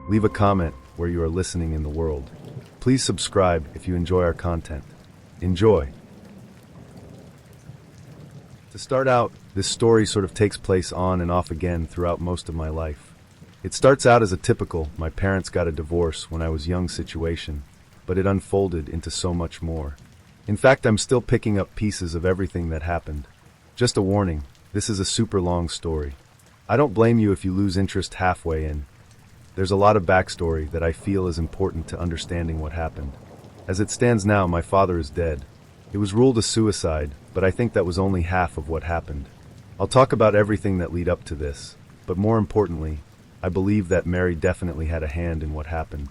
Leave a comment where you are listening in the world. Please subscribe if you enjoy our content. Enjoy! To start out, this story sort of takes place on and off again throughout most of my life. It starts out as a typical, my parents got a divorce when I was young situation, but it unfolded into so much more. In fact, I'm still picking up pieces of everything that happened. Just a warning, this is a super long story. I don't blame you if you lose interest halfway in. There's a lot of backstory that I feel is important to understanding what happened. As it stands now, my father is dead. It was ruled a suicide, but I think that was only half of what happened. I'll talk about everything that led up to this, but more importantly, I believe that Mary definitely had a hand in what happened.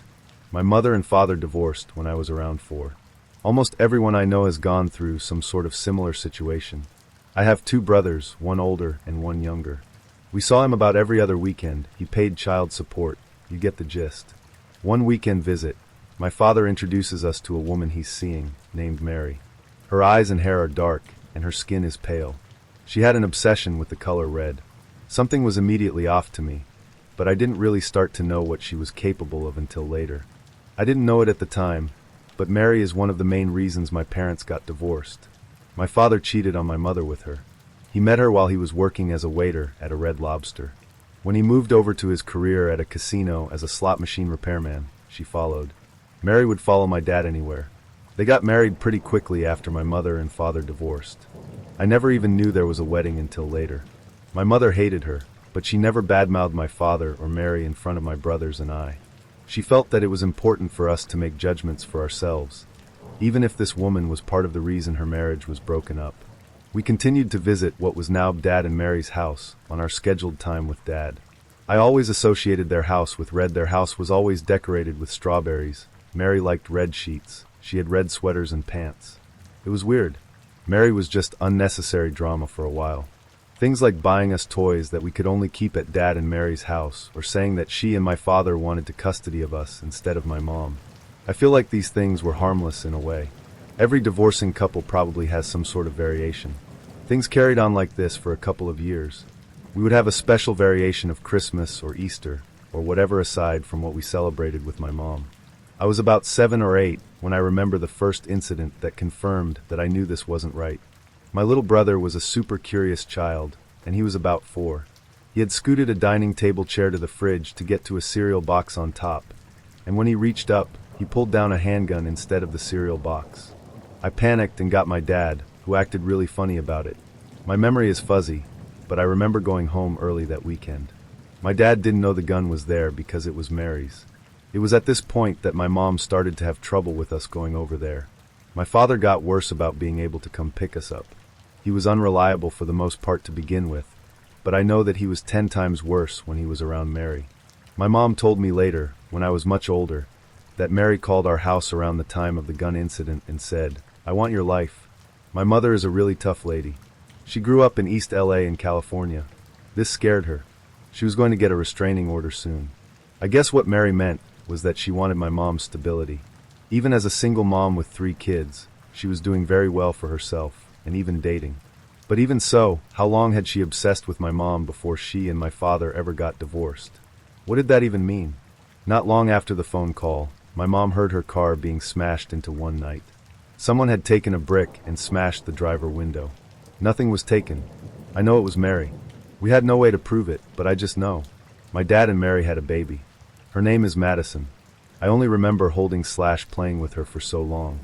My mother and father divorced when I was around 4. Almost everyone I know has gone through some sort of similar situation. I have 2 brothers, one older and one younger. We saw him about every other weekend. He paid child support. You get the gist. One weekend visit, my father introduces us to a woman he's seeing, named Mary. Her eyes and hair are dark, and her skin is pale. She had an obsession with the color red. Something was immediately off to me, but I didn't really start to know what she was capable of until later. I didn't know it at the time, but Mary is one of the main reasons my parents got divorced. My father cheated on my mother with her. He met her while he was working as a waiter at a Red Lobster. When he moved over to his career at a casino as a slot machine repairman, she followed. Mary would follow my dad anywhere. They got married pretty quickly after my mother and father divorced. I never even knew there was a wedding until later. My mother hated her, but she never badmouthed my father or Mary in front of my brothers and I. She felt that it was important for us to make judgments for ourselves, even if this woman was part of the reason her marriage was broken up. We continued to visit what was now Dad and Mary's house on our scheduled time with Dad. I always associated their house with red. Their house was always decorated with strawberries. Mary liked red sheets. She had red sweaters and pants. It was weird. Mary was just unnecessary drama for a while. Things like buying us toys that we could only keep at Dad and Mary's house, or saying that she and my father wanted to custody of us instead of my mom. I feel like these things were harmless in a way. Every divorcing couple probably has some sort of variation. Things carried on like this for a couple of years. We would have a special variation of Christmas or Easter, or whatever aside from what we celebrated with my mom. I was about 7 or 8 when I remember the first incident that confirmed that I knew this wasn't right. My little brother was a super curious child, and he was about 4. He had scooted a dining table chair to the fridge to get to a cereal box on top, and when he reached up, he pulled down a handgun instead of the cereal box. I panicked and got my dad, who acted really funny about it. My memory is fuzzy, but I remember going home early that weekend. My dad didn't know the gun was there because it was Mary's. It was at this point that my mom started to have trouble with us going over there. My father got worse about being able to come pick us up. He was unreliable for the most part to begin with, but I know that he was 10 times worse when he was around Mary. My mom told me later, when I was much older, that Mary called our house around the time of the gun incident and said, "I want your life." My mother is a really tough lady. She grew up in East LA in California. This scared her. She was going to get a restraining order soon. I guess what Mary meant was that she wanted my mom's stability. Even as a single mom with 3 kids, she was doing very well for herself, and even dating. But even so, how long had she obsessed with my mom before she and my father ever got divorced? What did that even mean? Not long after the phone call, my mom heard her car being smashed into one night. Someone had taken a brick and smashed the driver window. Nothing was taken. I know it was Mary. We had no way to prove it, but I just know. My dad and Mary had a baby. Her name is Madison. I only remember playing with her for so long.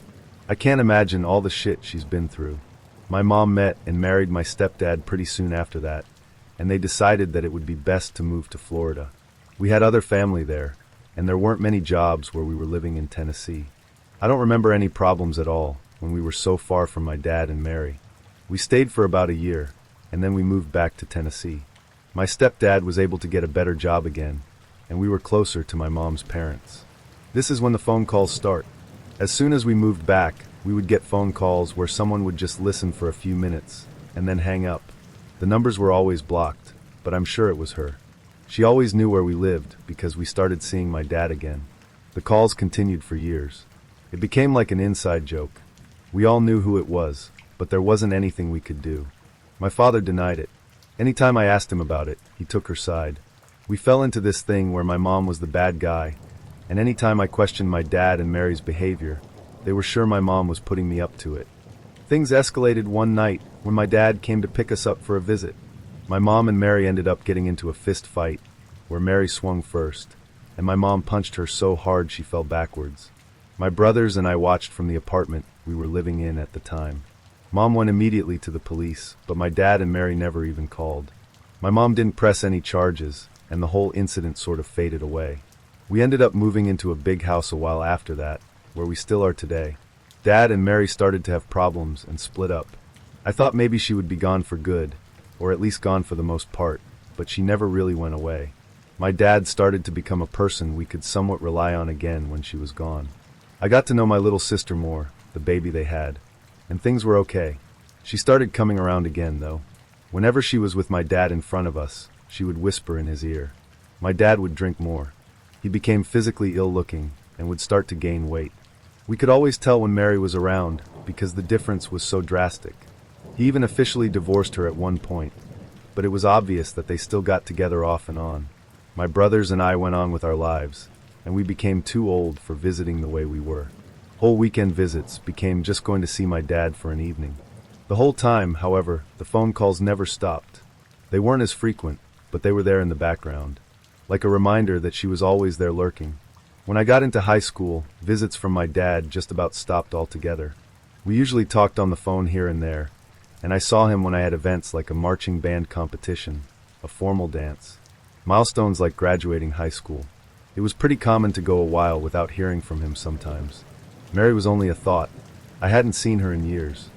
I can't imagine all the shit she's been through. My mom met and married my stepdad pretty soon after that, and they decided that it would be best to move to Florida. We had other family there, and there weren't many jobs where we were living in Tennessee. I don't remember any problems at all when we were so far from my dad and Mary. We stayed for about a year, and then we moved back to Tennessee. My stepdad was able to get a better job again, and we were closer to my mom's parents. This is when the phone calls start. As soon as we moved back, we would get phone calls where someone would just listen for a few minutes, and then hang up. The numbers were always blocked, but I'm sure it was her. She always knew where we lived because we started seeing my dad again. The calls continued for years. It became like an inside joke. We all knew who it was, but there wasn't anything we could do. My father denied it. Anytime I asked him about it, he took her side. We fell into this thing where my mom was the bad guy, and anytime I questioned my dad and Mary's behavior, they were sure my mom was putting me up to it. Things escalated one night when my dad came to pick us up for a visit. My mom and Mary ended up getting into a fist fight, where Mary swung first, and my mom punched her so hard she fell backwards. My brothers and I watched from the apartment we were living in at the time. Mom went immediately to the police, but my dad and Mary never even called. My mom didn't press any charges, and the whole incident sort of faded away. We ended up moving into a big house a while after that, where we still are today. Dad and Mary started to have problems and split up. I thought maybe she would be gone for good, or at least gone for the most part, but she never really went away. My dad started to become a person we could somewhat rely on again when she was gone. I got to know my little sister more, the baby they had, and things were okay. She started coming around again, though. Whenever she was with my dad in front of us, she would whisper in his ear. My dad would drink more. He became physically ill-looking and would start to gain weight. We could always tell when Mary was around because the difference was so drastic. He even officially divorced her at one point, but it was obvious that they still got together off and on. My brothers and I went on with our lives, and we became too old for visiting the way we were. Whole weekend visits became just going to see my dad for an evening. The whole time, however, the phone calls never stopped. They weren't as frequent, but they were there in the background, like a reminder that she was always there lurking. When I got into high school, visits from my dad just about stopped altogether. We usually talked on the phone here and there, and I saw him when I had events like a marching band competition, a formal dance, milestones like graduating high school. It was pretty common to go a while without hearing from him sometimes. Mary was only a thought. I hadn't seen her in years.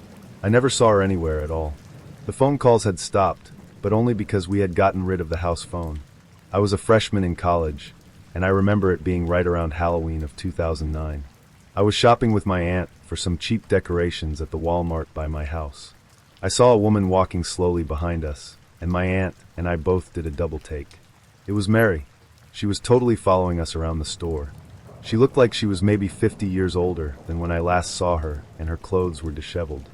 I never saw her anywhere at all. The phone calls had stopped, but only because we had gotten rid of the house phone. I was a freshman in college, and I remember it being right around Halloween of 2009. I was shopping with my aunt for some cheap decorations at the Walmart by my house. I saw a woman walking slowly behind us, and my aunt and I both did a double take. It was Mary. She was totally following us around the store. She looked like she was maybe 50 years older than when I last saw her, and her clothes were disheveled.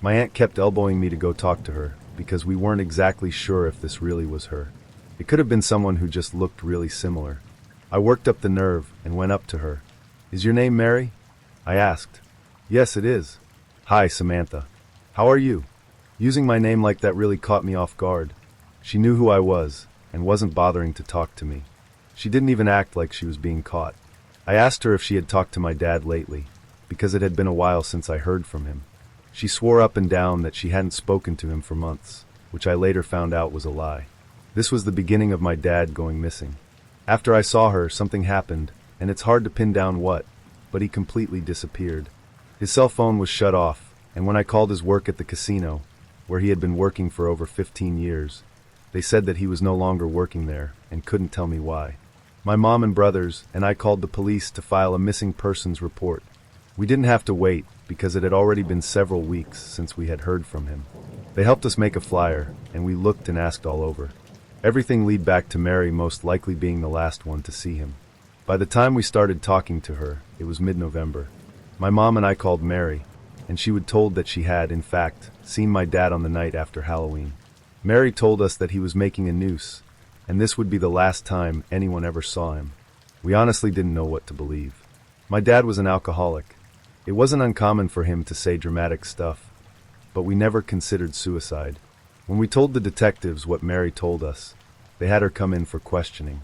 My aunt kept elbowing me to go talk to her, because we weren't exactly sure if this really was her. It could have been someone who just looked really similar. I worked up the nerve and went up to her. "Is your name Mary?" I asked. "Yes, it is." "Hi, Samantha. How are you?" Using my name like that really caught me off guard. She knew who I was, and wasn't bothering to talk to me. She didn't even act like she was being caught. I asked her if she had talked to my dad lately, because it had been a while since I heard from him. She swore up and down that she hadn't spoken to him for months, which I later found out was a lie. This was the beginning of my dad going missing. After I saw her, something happened, and it's hard to pin down what, but he completely disappeared. His cell phone was shut off, and when I called his work at the casino, where he had been working for over 15 years, they said that he was no longer working there and couldn't tell me why. My mom and brothers and I called the police to file a missing persons report. We didn't have to wait because it had already been several weeks since we had heard from him. They helped us make a flyer, and we looked and asked all over. Everything led back to Mary most likely being the last one to see him. By the time we started talking to her, it was mid-November. My mom and I called Mary, and she was told that she had, in fact, seen my dad on the night after Halloween. Mary told us that he was making a noose, and this would be the last time anyone ever saw him. We honestly didn't know what to believe. My dad was an alcoholic. It wasn't uncommon for him to say dramatic stuff, but we never considered suicide. When we told the detectives what Mary told us, they had her come in for questioning.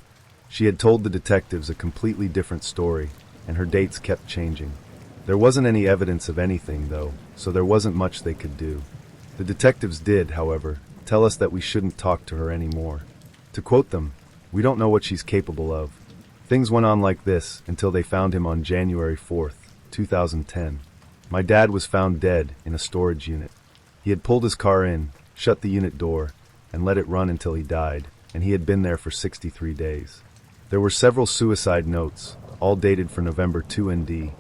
She had told the detectives a completely different story, and her dates kept changing. There wasn't any evidence of anything, though, so there wasn't much they could do. The detectives did, however, tell us that we shouldn't talk to her anymore. To quote them, "We don't know what she's capable of." Things went on like this until they found him on January 4th, 2010. My dad was found dead in a storage unit. He had pulled his car in, shut the unit door, and let it run until he died, and he had been there for 63 days. There were several suicide notes, all dated for November 2 ND,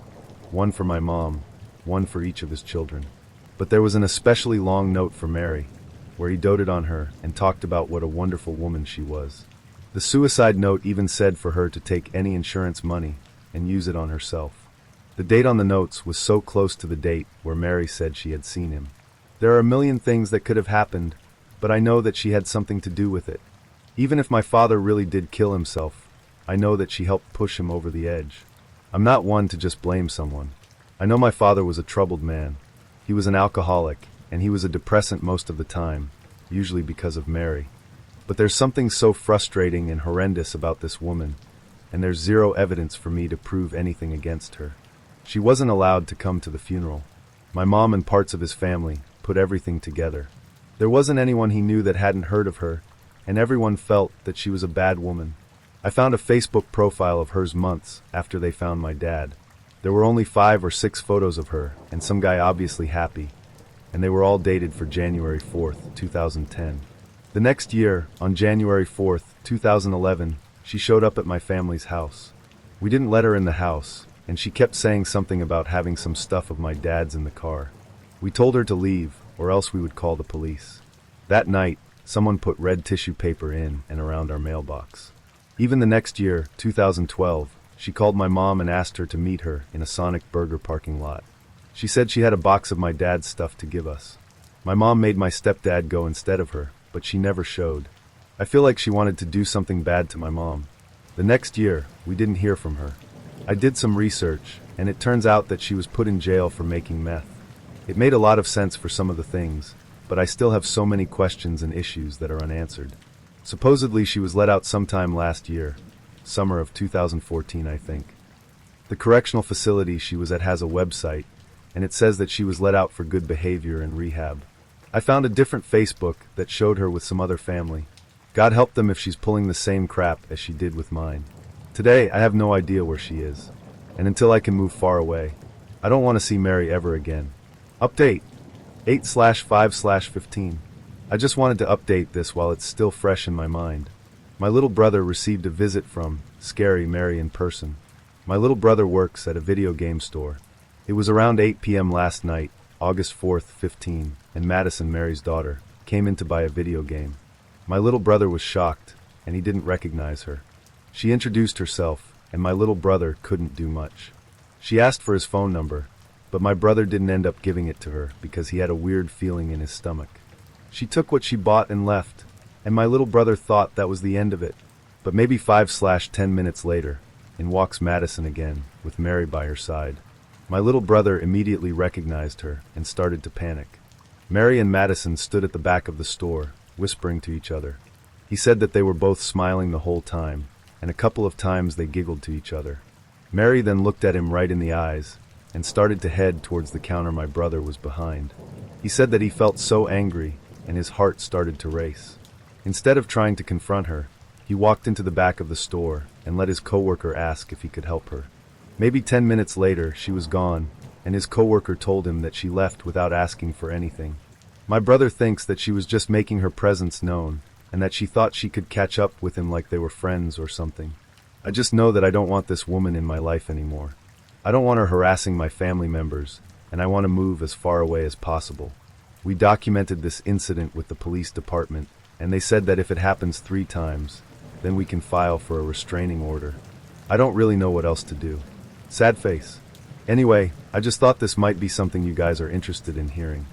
one for my mom, one for each of his children. But there was an especially long note for Mary, where he doted on her and talked about what a wonderful woman she was. The suicide note even said for her to take any insurance money and use it on herself. The date on the notes was so close to the date where Mary said she had seen him. There are a million things that could have happened, but I know that she had something to do with it. Even if my father really did kill himself, I know that she helped push him over the edge. I'm not one to just blame someone. I know my father was a troubled man. He was an alcoholic, and he was a depressant most of the time, usually because of Mary. But there's something so frustrating and horrendous about this woman, and there's zero evidence for me to prove anything against her. She wasn't allowed to come to the funeral. My mom and parts of his family put everything together. There wasn't anyone he knew that hadn't heard of her, and everyone felt that she was a bad woman. I found a Facebook profile of hers months after they found my dad. There were only 5 or 6 photos of her, and some guy obviously happy, and they were all dated for January 4th, 2010. The next year, on January 4th, 2011, she showed up at my family's house. We didn't let her in the house, and she kept saying something about having some stuff of my dad's in the car. We told her to leave, or else we would call the police. That night, someone put red tissue paper in and around our mailbox. Even the next year, 2012, she called my mom and asked her to meet her in a Sonic Burger parking lot. She said she had a box of my dad's stuff to give us. My mom made my stepdad go instead of her, but she never showed. I feel like she wanted to do something bad to my mom. The next year, we didn't hear from her. I did some research, and it turns out that she was put in jail for making meth. It made a lot of sense for some of the things, but I still have so many questions and issues that are unanswered. Supposedly she was let out sometime last year, summer of 2014, I think. The correctional facility she was at has a website, and it says that she was let out for good behavior and rehab. I found a different Facebook that showed her with some other family. God help them if she's pulling the same crap as she did with mine. Today, I have no idea where she is, and until I can move far away, I don't want to see Mary ever again. Update 8/5/15. I just wanted to update this while it's still fresh in my mind. My little brother received a visit from Scary Mary in person. My little brother works at a video game store. It was around 8 p.m. last night, August 4th, 15, and Madison, Mary's daughter, came in to buy a video game. My little brother was shocked, and he didn't recognize her. She introduced herself, and my little brother couldn't do much. She asked for his phone number, but my brother didn't end up giving it to her because he had a weird feeling in his stomach. She took what she bought and left, and my little brother thought that was the end of it. But maybe 5/10 minutes later, in walks Madison again, with Mary by her side. My little brother immediately recognized her and started to panic. Mary and Madison stood at the back of the store, whispering to each other. He said that they were both smiling the whole time, and a couple of times they giggled to each other. Mary then looked at him right in the eyes, and started to head towards the counter my brother was behind. He said that he felt so angry, and his heart started to race. Instead of trying to confront her, he walked into the back of the store and let his coworker ask if he could help her. Maybe 10 minutes later, she was gone, and his coworker told him that she left without asking for anything. My brother thinks that she was just making her presence known, and that she thought she could catch up with him like they were friends or something. I just know that I don't want this woman in my life anymore. I don't want her harassing my family members, and I want to move as far away as possible. We documented this incident with the police department, and they said that if it happens 3 times, then we can file for a restraining order. I don't really know what else to do. Sad face. Anyway, I just thought this might be something you guys are interested in hearing.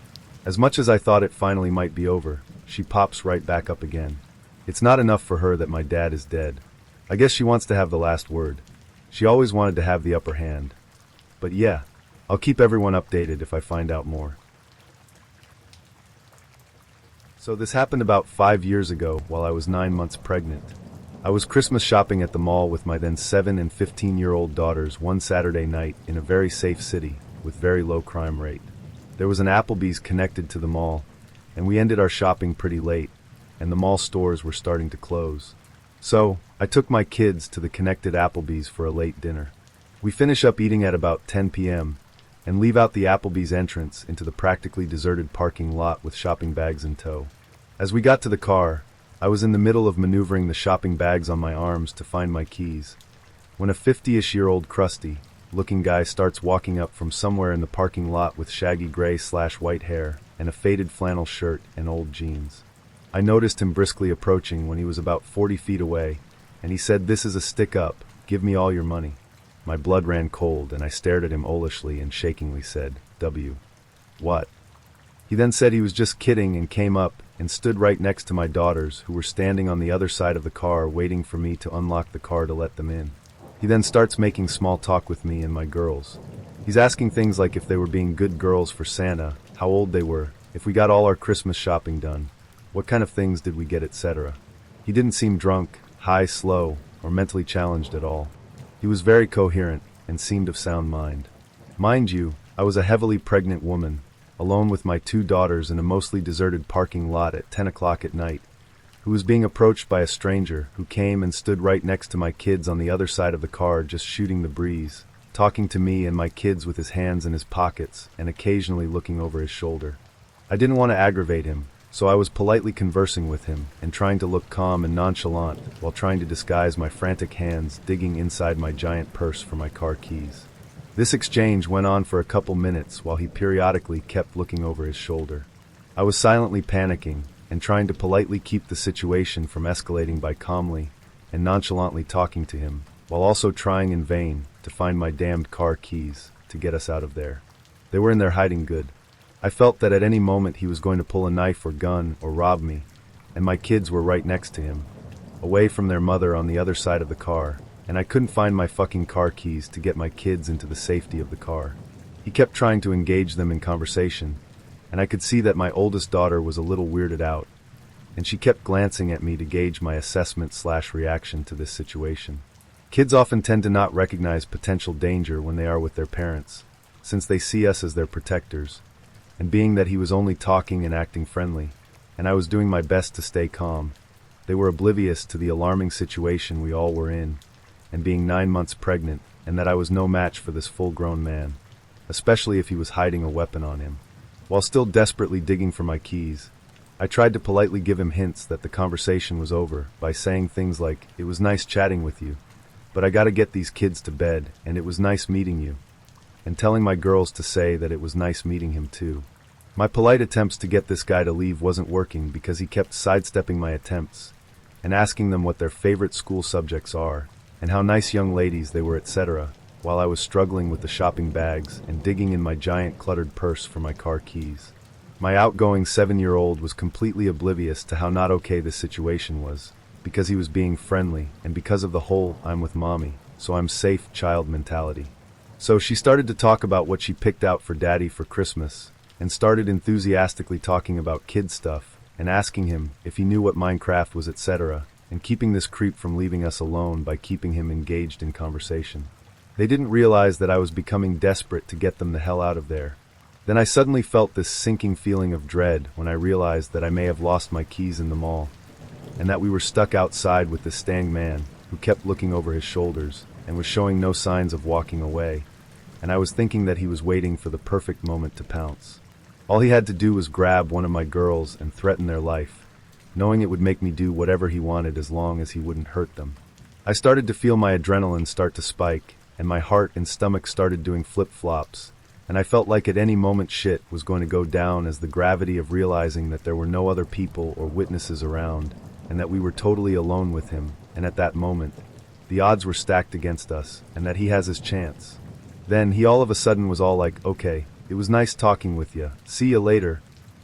As much as I thought it finally might be over, she pops right back up again. It's not enough for her that my dad is dead. I guess she wants to have the last word. She always wanted to have the upper hand. But yeah, I'll keep everyone updated if I find out more. So this happened about 5 years ago while I was 9 months pregnant. I was Christmas shopping at the mall with my then 7 and 15-year-old daughters one Saturday night in a very safe city with very low crime rate. There was an Applebee's connected to the mall, and we ended our shopping pretty late, and the mall stores were starting to close. So, I took my kids to the connected Applebee's for a late dinner. We finish up eating at about 10 p.m., and leave out the Applebee's entrance into the practically deserted parking lot with shopping bags in tow. As we got to the car, I was in the middle of maneuvering the shopping bags on my arms to find my keys, when a 50-ish-year-old crusty-looking guy starts walking up from somewhere in the parking lot with shaggy gray/white hair and a faded flannel shirt and old jeans. I noticed him briskly approaching when he was about 40 feet away, and he said, "This is a stick-up, give me all your money." My blood ran cold, and I stared at him olishly and shakingly said, "W. What?" He then said he was just kidding and came up and stood right next to my daughters, who were standing on the other side of the car waiting for me to unlock the car to let them in. He then starts making small talk with me and my girls. He's asking things like if they were being good girls for Santa, how old they were, if we got all our Christmas shopping done, what kind of things did we get, etc. He didn't seem drunk, high, slow, or mentally challenged at all. He was very coherent and seemed of sound mind. Mind you, I was a heavily pregnant woman, alone with my 2 daughters in a mostly deserted parking lot at 10 o'clock at night, who was being approached by a stranger who came and stood right next to my kids on the other side of the car, just shooting the breeze, talking to me and my kids with his hands in his pockets and occasionally looking over his shoulder. I didn't want to aggravate him, so I was politely conversing with him and trying to look calm and nonchalant while trying to disguise my frantic hands digging inside my giant purse for my car keys. This exchange went on for a couple minutes while he periodically kept looking over his shoulder. I was silently panicking and trying to politely keep the situation from escalating by calmly and nonchalantly talking to him, while also trying in vain to find my damned car keys to get us out of there. They were in there hiding good. I felt that at any moment he was going to pull a knife or gun or rob me, and my kids were right next to him, away from their mother on the other side of the car, and I couldn't find my fucking car keys to get my kids into the safety of the car. He kept trying to engage them in conversation, and I could see that my oldest daughter was a little weirded out, and she kept glancing at me to gauge my assessment/reaction to this situation. Kids often tend to not recognize potential danger when they are with their parents, since they see us as their protectors, and being that he was only talking and acting friendly, and I was doing my best to stay calm, they were oblivious to the alarming situation we all were in, and being 9 months pregnant, and that I was no match for this full-grown man, especially if he was hiding a weapon on him. While still desperately digging for my keys, I tried to politely give him hints that the conversation was over by saying things like, "It was nice chatting with you, but I gotta get these kids to bed, and it was nice meeting you," and telling my girls to say that it was nice meeting him too. My polite attempts to get this guy to leave wasn't working because he kept sidestepping my attempts and asking them what their favorite school subjects are and how nice young ladies they were, etc., while I was struggling with the shopping bags and digging in my giant cluttered purse for my car keys. My outgoing 7-year-old was completely oblivious to how not okay this situation was, because he was being friendly and because of the whole "I'm with mommy, so I'm safe" child mentality. So she started to talk about what she picked out for Daddy for Christmas, and started enthusiastically talking about kid stuff and asking him if he knew what Minecraft was, etc., and keeping this creep from leaving us alone by keeping him engaged in conversation. They didn't realize that I was becoming desperate to get them the hell out of there. Then I suddenly felt this sinking feeling of dread when I realized that I may have lost my keys in the mall, and that we were stuck outside with this stang man who kept looking over his shoulders and was showing no signs of walking away, and I was thinking that he was waiting for the perfect moment to pounce. All he had to do was grab one of my girls and threaten their life, knowing it would make me do whatever he wanted as long as he wouldn't hurt them. I started to feel my adrenaline start to spike, and my heart and stomach started doing flip-flops, and I felt like at any moment shit was going to go down as the gravity of realizing that there were no other people or witnesses around, and that we were totally alone with him, and at that moment, the odds were stacked against us, and that he has his chance. Then he all of a sudden was all like, "Okay, it was nice talking with ya, see ya later,"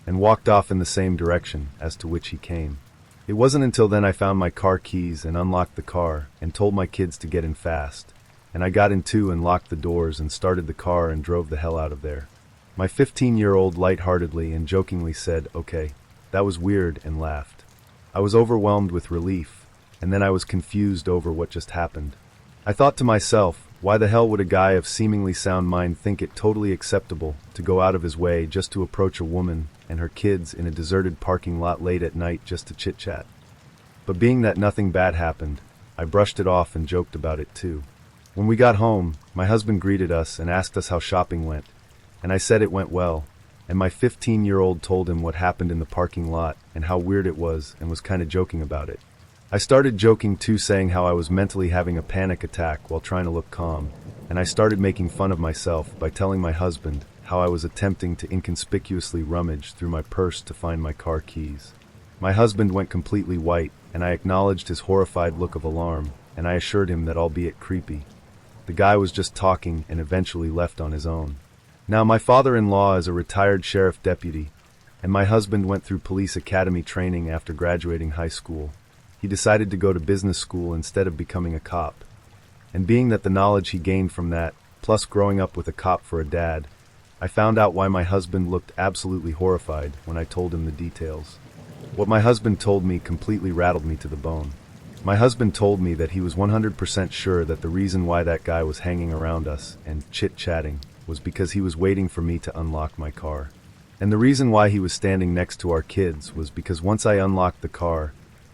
and walked off in the same direction as to which he came. It wasn't until then I found my car keys and unlocked the car and told my kids to get in fast, and I got in too and locked the doors and started the car and drove the hell out of there. My 15-year-old lightheartedly and jokingly said, "Okay, that was weird," and laughed. I was overwhelmed with relief, and then I was confused over what just happened. I thought to myself, why the hell would a guy of seemingly sound mind think it totally acceptable to go out of his way just to approach a woman and her kids in a deserted parking lot late at night just to chit-chat? But being that nothing bad happened, I brushed it off and joked about it too. When we got home, my husband greeted us and asked us how shopping went, and I said it went well, and my 15-year-old told him what happened in the parking lot and how weird it was and was kind of joking about it. I started joking too, saying how I was mentally having a panic attack while trying to look calm, and I started making fun of myself by telling my husband how I was attempting to inconspicuously rummage through my purse to find my car keys. My husband went completely white, and I acknowledged his horrified look of alarm, and I assured him that, albeit creepy, the guy was just talking and eventually left on his own. Now, my father-in-law is a retired sheriff deputy, and my husband went through police academy training after graduating high school. He decided to go to business school instead of becoming a cop. And being that the knowledge he gained from that, plus growing up with a cop for a dad, I found out why my husband looked absolutely horrified when I told him the details. What my husband told me completely rattled me to the bone. My husband told me that he was 100% sure that the reason why that guy was hanging around us and chit-chatting was because he was waiting for me to unlock my car. And the reason why he was standing next to our kids was because once I unlocked the car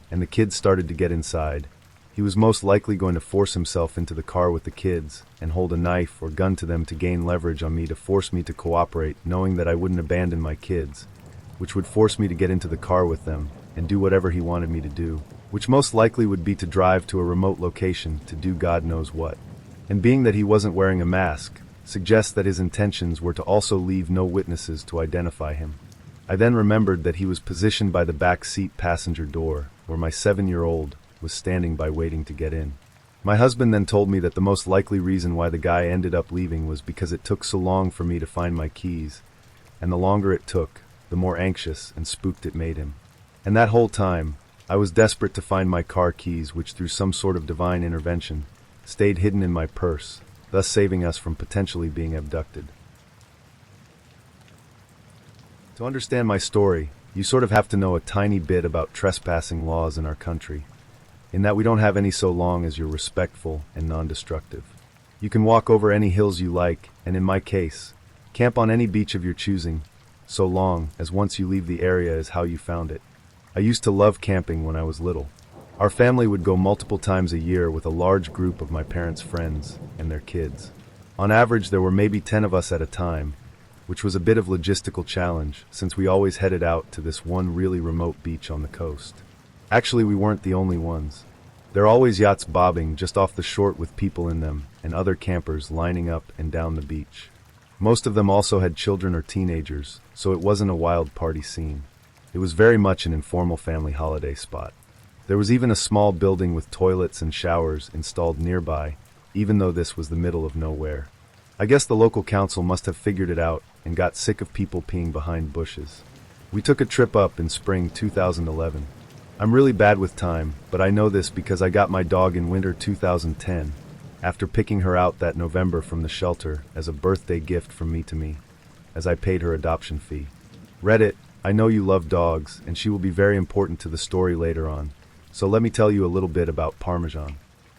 and the kids started to get inside, he was most likely going to force himself into the car with the kids and hold a knife or gun to them to gain leverage on me to force me to cooperate, knowing that I wouldn't abandon my kids, which would force me to get into the car with them and do whatever he wanted me to do, which most likely would be to drive to a remote location to do God knows what. And being that he wasn't wearing a mask, suggests that his intentions were to also leave no witnesses to identify him. I then remembered that he was positioned by the back seat passenger door, where my 7-year-old was standing by waiting to get in. My husband then told me that the most likely reason why the guy ended up leaving was because it took so long for me to find my keys, and the longer it took, the more anxious and spooked it made him. And that whole time, I was desperate to find my car keys, which through some sort of divine intervention, stayed hidden in my purse, thus saving us from potentially being abducted. To understand my story, you sort of have to know a tiny bit about trespassing laws in our country, in that we don't have any so long as you're respectful and non-destructive. You can walk over any hills you like, and in my case, camp on any beach of your choosing, so long as once you leave the area is how you found it. I used to love camping when I was little. Our family would go multiple times a year with a large group of my parents' friends and their kids. On average, there were maybe 10 of us at a time, which was a bit of logistical challenge since we always headed out to this one really remote beach on the coast. Actually, we weren't the only ones. There are always yachts bobbing just off the shore with people in them and other campers lining up and down the beach. Most of them also had children or teenagers, so it wasn't a wild party scene. It was very much an informal family holiday spot. There was even a small building with toilets and showers installed nearby, even though this was the middle of nowhere. I guess the local council must have figured it out and got sick of people peeing behind bushes. We took a trip up in spring 2011. I'm really bad with time, but I know this because I got my dog in winter 2010, after picking her out that November from the shelter as a birthday gift from me, as I paid her adoption fee. Reddit, I know you love dogs, and she will be very important to the story later on. So let me tell you a little bit about Parmesan.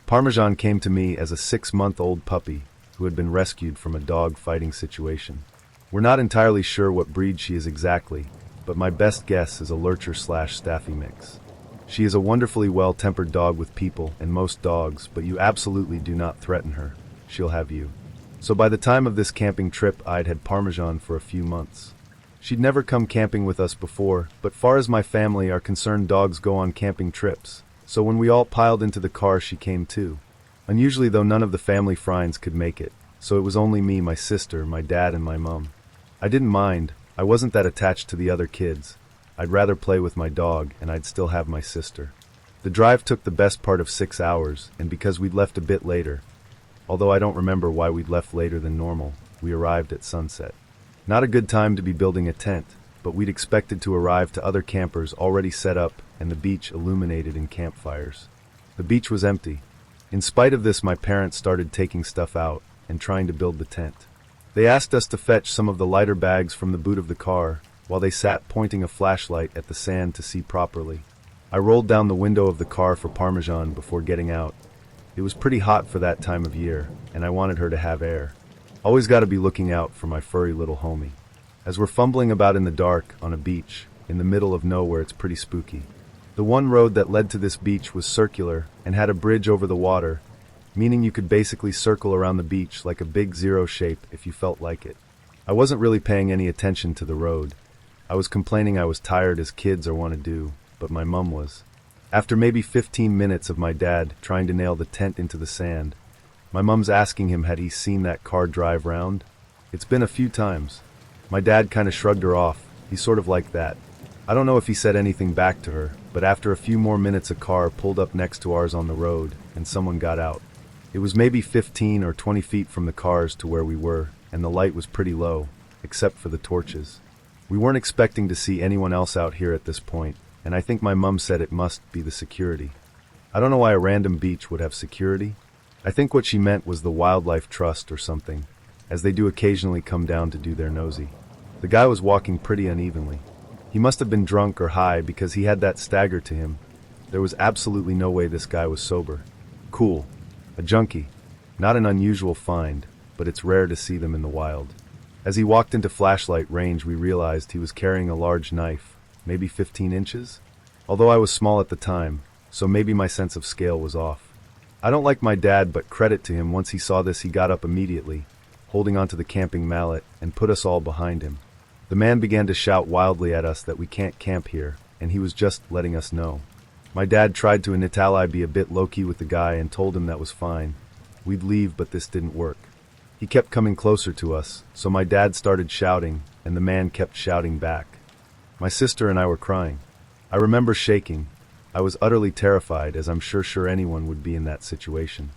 Parmesan came to me as a 6-month-old puppy who had been rescued from a dog fighting situation. We're not entirely sure what breed she is exactly, but my best guess is a lurcher/staffy mix. She is a wonderfully well-tempered dog with people and most dogs, but you absolutely do not threaten her. She'll have you. So by the time of this camping trip, I'd had Parmesan for a few months. She'd never come camping with us before, but far as my family are concerned, dogs go on camping trips. So when we all piled into the car, she came too. Unusually though, none of the family friends could make it, so it was only me, my sister, my dad, and my mum. I didn't mind. I wasn't that attached to the other kids. I'd rather play with my dog, and I'd still have my sister. The drive took the best part of 6 hours, and because we'd left a bit later, although I don't remember why we'd left later than normal, we arrived at sunset. Not a good time to be building a tent, but we'd expected to arrive to other campers already set up and the beach illuminated in campfires. The beach was empty. In spite of this, my parents started taking stuff out and trying to build the tent. They asked us to fetch some of the lighter bags from the boot of the car, while they sat pointing a flashlight at the sand to see properly. I rolled down the window of the car for Parmesan before getting out. It was pretty hot for that time of year, and I wanted her to have air. Always gotta be looking out for my furry little homie. As we're fumbling about in the dark on a beach, in the middle of nowhere, it's pretty spooky. The one road that led to this beach was circular and had a bridge over the water, meaning you could basically circle around the beach like a big zero shape if you felt like it. I wasn't really paying any attention to the road. I was complaining I was tired, as kids are want to do, but my mum was. After maybe 15 minutes of my dad trying to nail the tent into the sand, my mum's asking him had he seen that car drive round. It's been a few times. My dad kind of shrugged her off. He's sort of like that. I don't know if he said anything back to her, but after a few more minutes a car pulled up next to ours on the road, and someone got out. It was maybe 15 or 20 feet from the cars to where we were, and the light was pretty low, except for the torches. We weren't expecting to see anyone else out here at this point, and I think my mum said it must be the security. I don't know why a random beach would have security. I think what she meant was the Wildlife Trust or something, as they do occasionally come down to do their nosy. The guy was walking pretty unevenly. He must have been drunk or high because he had that stagger to him. There was absolutely no way this guy was sober. Cool. A junkie. Not an unusual find, but it's rare to see them in the wild. As he walked into flashlight range, we realized he was carrying a large knife, maybe 15 inches? Although I was small at the time, so maybe my sense of scale was off. I don't like my dad, but credit to him, once he saw this he got up immediately, holding onto the camping mallet, and put us all behind him. The man began to shout wildly at us that we can't camp here, and he was just letting us know. My dad tried to in Italy be a bit low-key with the guy and told him that was fine. We'd leave, but this didn't work. He kept coming closer to us, so my dad started shouting, and the man kept shouting back. My sister and I were crying. I remember shaking. I was utterly terrified, as I'm sure anyone would be in that situation.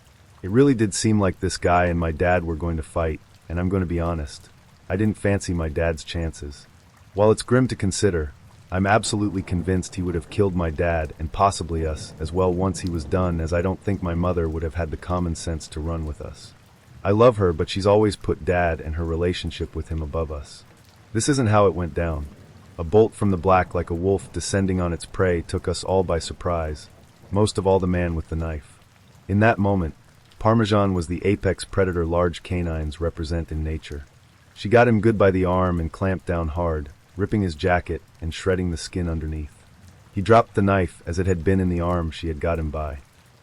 It really did seem like this guy and my dad were going to fight, and I'm going to be honest. I didn't fancy my dad's chances. While it's grim to consider, I'm absolutely convinced he would have killed my dad and possibly us as well once he was done, as I don't think my mother would have had the common sense to run with us. I love her, but she's always put dad and her relationship with him above us. This isn't how it went down. A bolt from the black like a wolf descending on its prey took us all by surprise, most of all the man with the knife. In that moment, Parmesan was the apex predator large canines represent in nature. She got him good by the arm and clamped down hard, ripping his jacket and shredding the skin underneath. He dropped the knife as it had been in the arm she had got him by.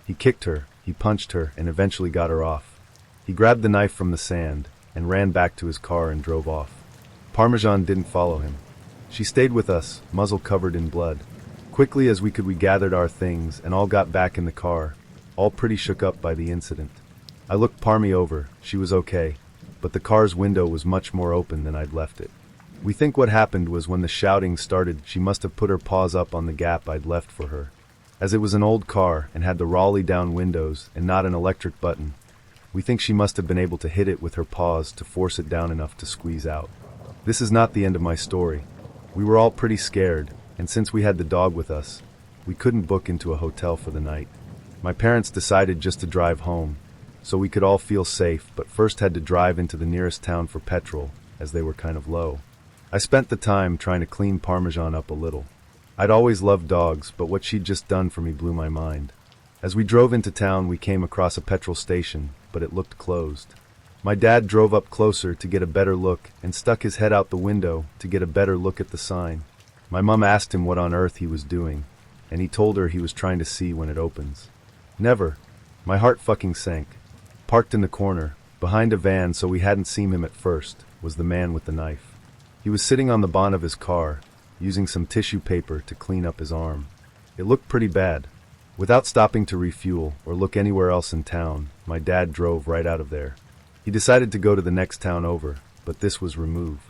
He kicked her, he punched her, and eventually got her off. He grabbed the knife from the sand and ran back to his car and drove off. Parmesan didn't follow him. She stayed with us, muzzle covered in blood. Quickly as we could, we gathered our things and all got back in the car, all pretty shook up by the incident. I looked Parmy over. She was okay, but the car's window was much more open than I'd left it. We think what happened was when the shouting started, she must have put her paws up on the gap I'd left for her. As it was an old car and had the Raleigh down windows and not an electric button, we think she must have been able to hit it with her paws to force it down enough to squeeze out. This is not the end of my story. We were all pretty scared, and since we had the dog with us, we couldn't book into a hotel for the night. My parents decided just to drive home, so we could all feel safe, but first had to drive into the nearest town for petrol, as they were kind of low. I spent the time trying to clean Parmesan up a little. I'd always loved dogs, but what she'd just done for me blew my mind. As we drove into town, we came across a petrol station, but it looked closed. My dad drove up closer to get a better look and stuck his head out the window to get a better look at the sign. My mum asked him what on earth he was doing, and he told her he was trying to see when it opens. Never. My heart fucking sank. Parked in the corner, behind a van so we hadn't seen him at first, was the man with the knife. He was sitting on the bonnet of his car, using some tissue paper to clean up his arm. It looked pretty bad. Without stopping to refuel or look anywhere else in town, my dad drove right out of there. He decided to go to the next town over, but this was removed.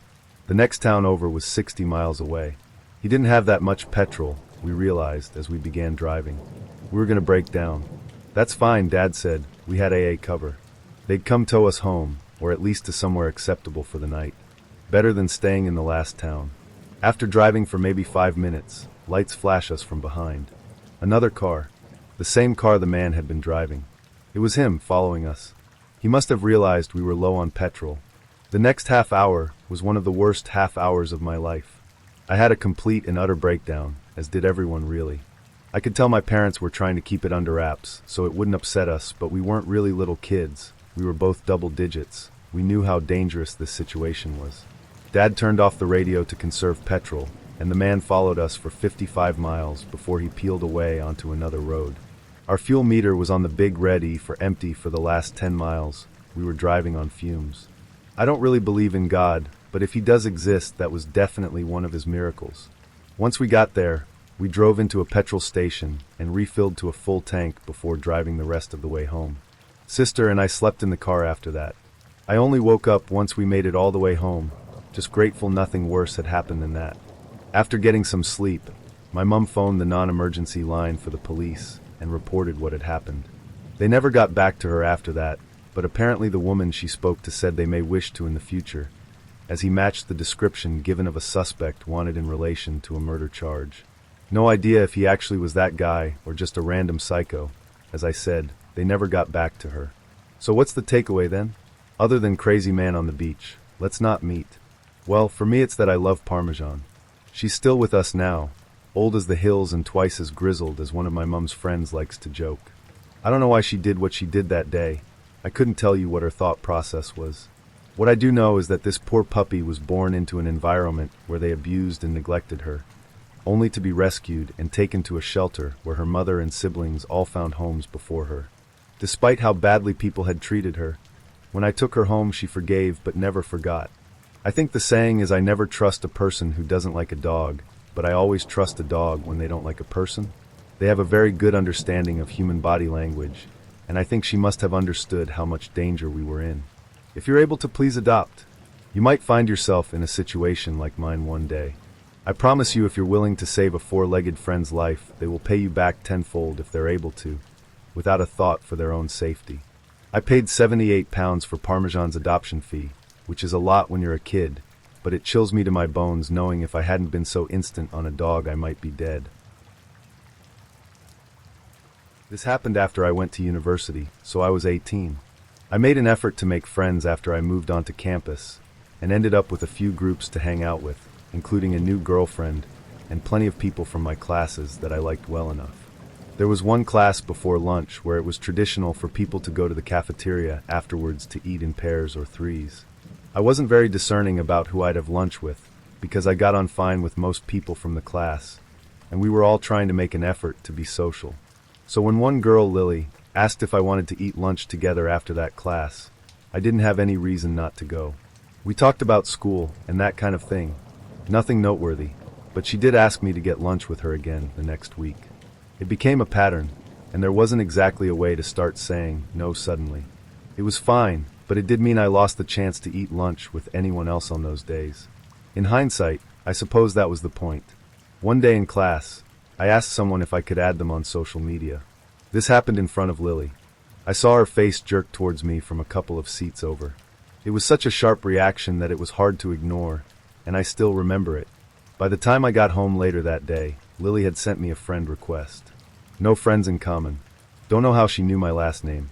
The next town over was 60 miles away. He didn't have that much petrol, we realized as we began driving. We were going to break down. That's fine, Dad said. We had AA cover. They'd come tow us home, or at least to somewhere acceptable for the night. Better than staying in the last town. After driving for maybe 5 minutes, lights flash us from behind. Another car. The same car the man had been driving. It was him following us. He must have realized we were low on petrol. The next half hour was one of the worst half hours of my life. I had a complete and utter breakdown, as did everyone really. I could tell my parents were trying to keep it under wraps, so it wouldn't upset us, but we weren't really little kids. We were both double digits. We knew how dangerous this situation was. Dad turned off the radio to conserve petrol, and the man followed us for 55 miles before he peeled away onto another road. Our fuel meter was on the big red E for empty for the last 10 miles. We were driving on fumes. I don't really believe in God, but if he does exist, that was definitely one of his miracles. Once we got there, we drove into a petrol station and refilled to a full tank before driving the rest of the way home. Sister and I slept in the car after that. I only woke up once we made it all the way home, just grateful nothing worse had happened than that. After getting some sleep, my mum phoned the non-emergency line for the police and reported what had happened. They never got back to her after that, but apparently the woman she spoke to said they may wish to in the future, as he matched the description given of a suspect wanted in relation to a murder charge. No idea if he actually was that guy or just a random psycho. As I said, they never got back to her. So what's the takeaway then? Other than crazy man on the beach, let's not meet. Well, for me it's that I love Parmesan. She's still with us now, old as the hills and twice as grizzled as one of my mum's friends likes to joke. I don't know why she did what she did that day. I couldn't tell you what her thought process was. What I do know is that this poor puppy was born into an environment where they abused and neglected her, only to be rescued and taken to a shelter where her mother and siblings all found homes before her. Despite how badly people had treated her, when I took her home she forgave but never forgot. I think the saying is I never trust a person who doesn't like a dog, but I always trust a dog when they don't like a person. They have a very good understanding of human body language, and I think she must have understood how much danger we were in. If you're able to, please adopt. You might find yourself in a situation like mine one day. I promise you, if you're willing to save a four-legged friend's life, they will pay you back tenfold if they're able to, without a thought for their own safety. I paid £78 for Parmesan's adoption fee, which is a lot when you're a kid, but it chills me to my bones knowing if I hadn't been so instant on a dog I might be dead. This happened after I went to university, so I was 18. I made an effort to make friends after I moved onto campus, and ended up with a few groups to hang out with, including a new girlfriend, and plenty of people from my classes that I liked well enough. There was one class before lunch where it was traditional for people to go to the cafeteria afterwards to eat in pairs or threes. I wasn't very discerning about who I'd have lunch with, because I got on fine with most people from the class, and we were all trying to make an effort to be social. So when one girl, Lily, asked if I wanted to eat lunch together after that class, I didn't have any reason not to go. We talked about school and that kind of thing. Nothing noteworthy, but she did ask me to get lunch with her again the next week. It became a pattern, and there wasn't exactly a way to start saying no suddenly. It was fine, but it did mean I lost the chance to eat lunch with anyone else on those days. In hindsight, I suppose that was the point. One day in class, I asked someone if I could add them on social media. This happened in front of Lily. I saw her face jerk towards me from a couple of seats over. It was such a sharp reaction that it was hard to ignore, and I still remember it. By the time I got home later that day, Lily had sent me a friend request. No friends in common. Don't know how she knew my last name.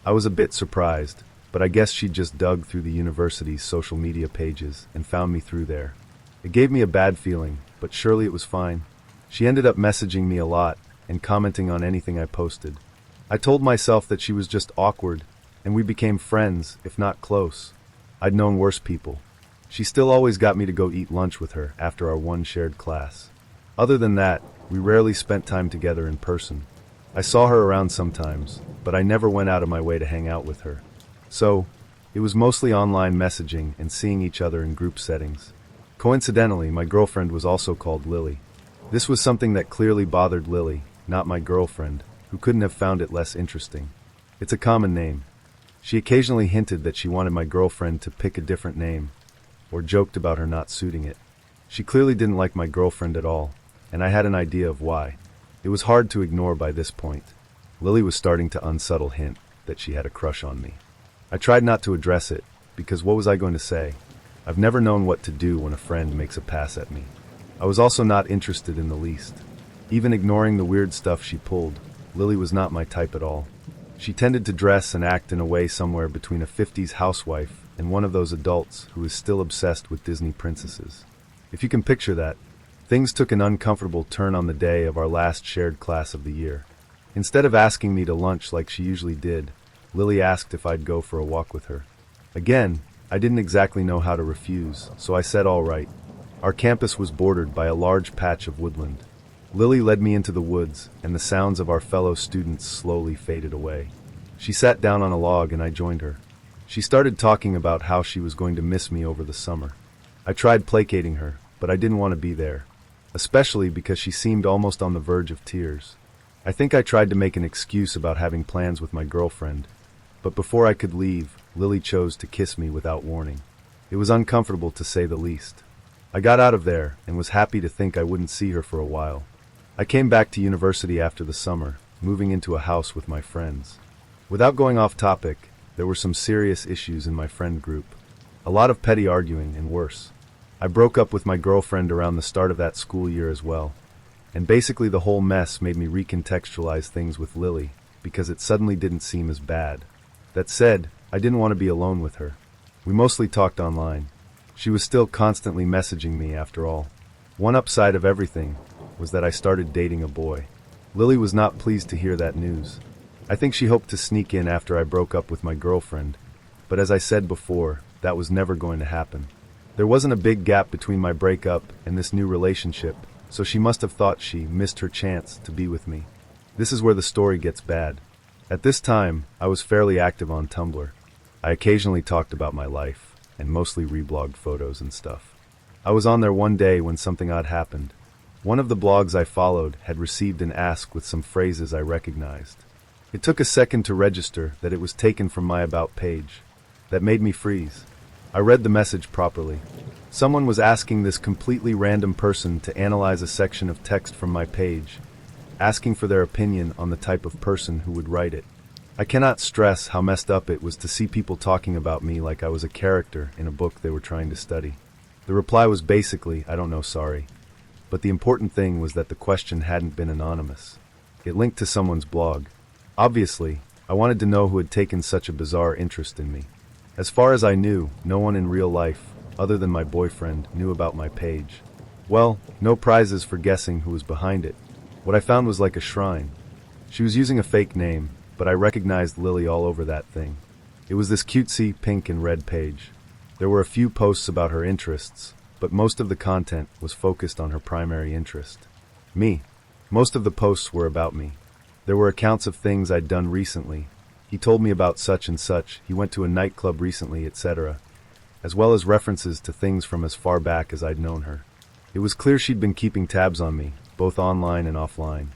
I was a bit surprised, but I guess she just dug through the university's social media pages and found me through there. It gave me a bad feeling, but surely it was fine. She ended up messaging me a lot and commenting on anything I posted. I told myself that she was just awkward, and we became friends, if not close. I'd known worse people. She still always got me to go eat lunch with her after our one shared class. Other than that, we rarely spent time together in person. I saw her around sometimes, but I never went out of my way to hang out with her. So, it was mostly online messaging and seeing each other in group settings. Coincidentally, my girlfriend was also called Lily. This was something that clearly bothered Lily, not my girlfriend, who couldn't have found it less interesting. It's a common name. She occasionally hinted that she wanted my girlfriend to pick a different name, or joked about her not suiting it. She clearly didn't like my girlfriend at all, and I had an idea of why. It was hard to ignore by this point. Lily was starting to unsubtle hint that she had a crush on me. I tried not to address it, because what was I going to say? I've never known what to do when a friend makes a pass at me. I was also not interested in the least. Even ignoring the weird stuff she pulled, Lily was not my type at all. She tended to dress and act in a way somewhere between a 50s housewife and one of those adults who is still obsessed with Disney princesses. If you can picture that, things took an uncomfortable turn on the day of our last shared class of the year. Instead of asking me to lunch like she usually did, Lily asked if I'd go for a walk with her. Again, I didn't exactly know how to refuse, so I said all right. Our campus was bordered by a large patch of woodland. Lily led me into the woods, and the sounds of our fellow students slowly faded away. She sat down on a log and I joined her. She started talking about how she was going to miss me over the summer. I tried placating her, but I didn't want to be there, especially because she seemed almost on the verge of tears. I think I tried to make an excuse about having plans with my girlfriend, but before I could leave, Lily chose to kiss me without warning. It was uncomfortable to say the least. I got out of there and was happy to think I wouldn't see her for a while. I came back to university after the summer, moving into a house with my friends. Without going off topic, there were some serious issues in my friend group. A lot of petty arguing, and worse. I broke up with my girlfriend around the start of that school year as well. And basically the whole mess made me recontextualize things with Lily, because it suddenly didn't seem as bad. That said, I didn't want to be alone with her. We mostly talked online. She was still constantly messaging me after all. One upside of everything was that I started dating a boy. Lily was not pleased to hear that news. I think she hoped to sneak in after I broke up with my girlfriend, but as I said before, that was never going to happen. There wasn't a big gap between my breakup and this new relationship, so she must have thought she missed her chance to be with me. This is where the story gets bad. At this time, I was fairly active on Tumblr. I occasionally talked about my life, and mostly reblogged photos and stuff. I was on there one day when something odd happened. One of the blogs I followed had received an ask with some phrases I recognized. It took a second to register that it was taken from my About page. That made me freeze. I read the message properly. Someone was asking this completely random person to analyze a section of text from my page, asking for their opinion on the type of person who would write it. I cannot stress how messed up it was to see people talking about me like I was a character in a book they were trying to study. The reply was basically, I don't know, sorry. But the important thing was that the question hadn't been anonymous. It linked to someone's blog. Obviously, I wanted to know who had taken such a bizarre interest in me. As far as I knew, no one in real life, other than my boyfriend, knew about my page. Well, no prizes for guessing who was behind it. What I found was like a shrine. She was using a fake name, but I recognized Lily all over that thing. It was this cutesy pink and red page. There were a few posts about her interests, but most of the content was focused on her primary interest. Me. Most of the posts were about me. There were accounts of things I'd done recently. He told me about such and such, he went to a nightclub recently, etc., as well as references to things from as far back as I'd known her. It was clear she'd been keeping tabs on me, both online and offline,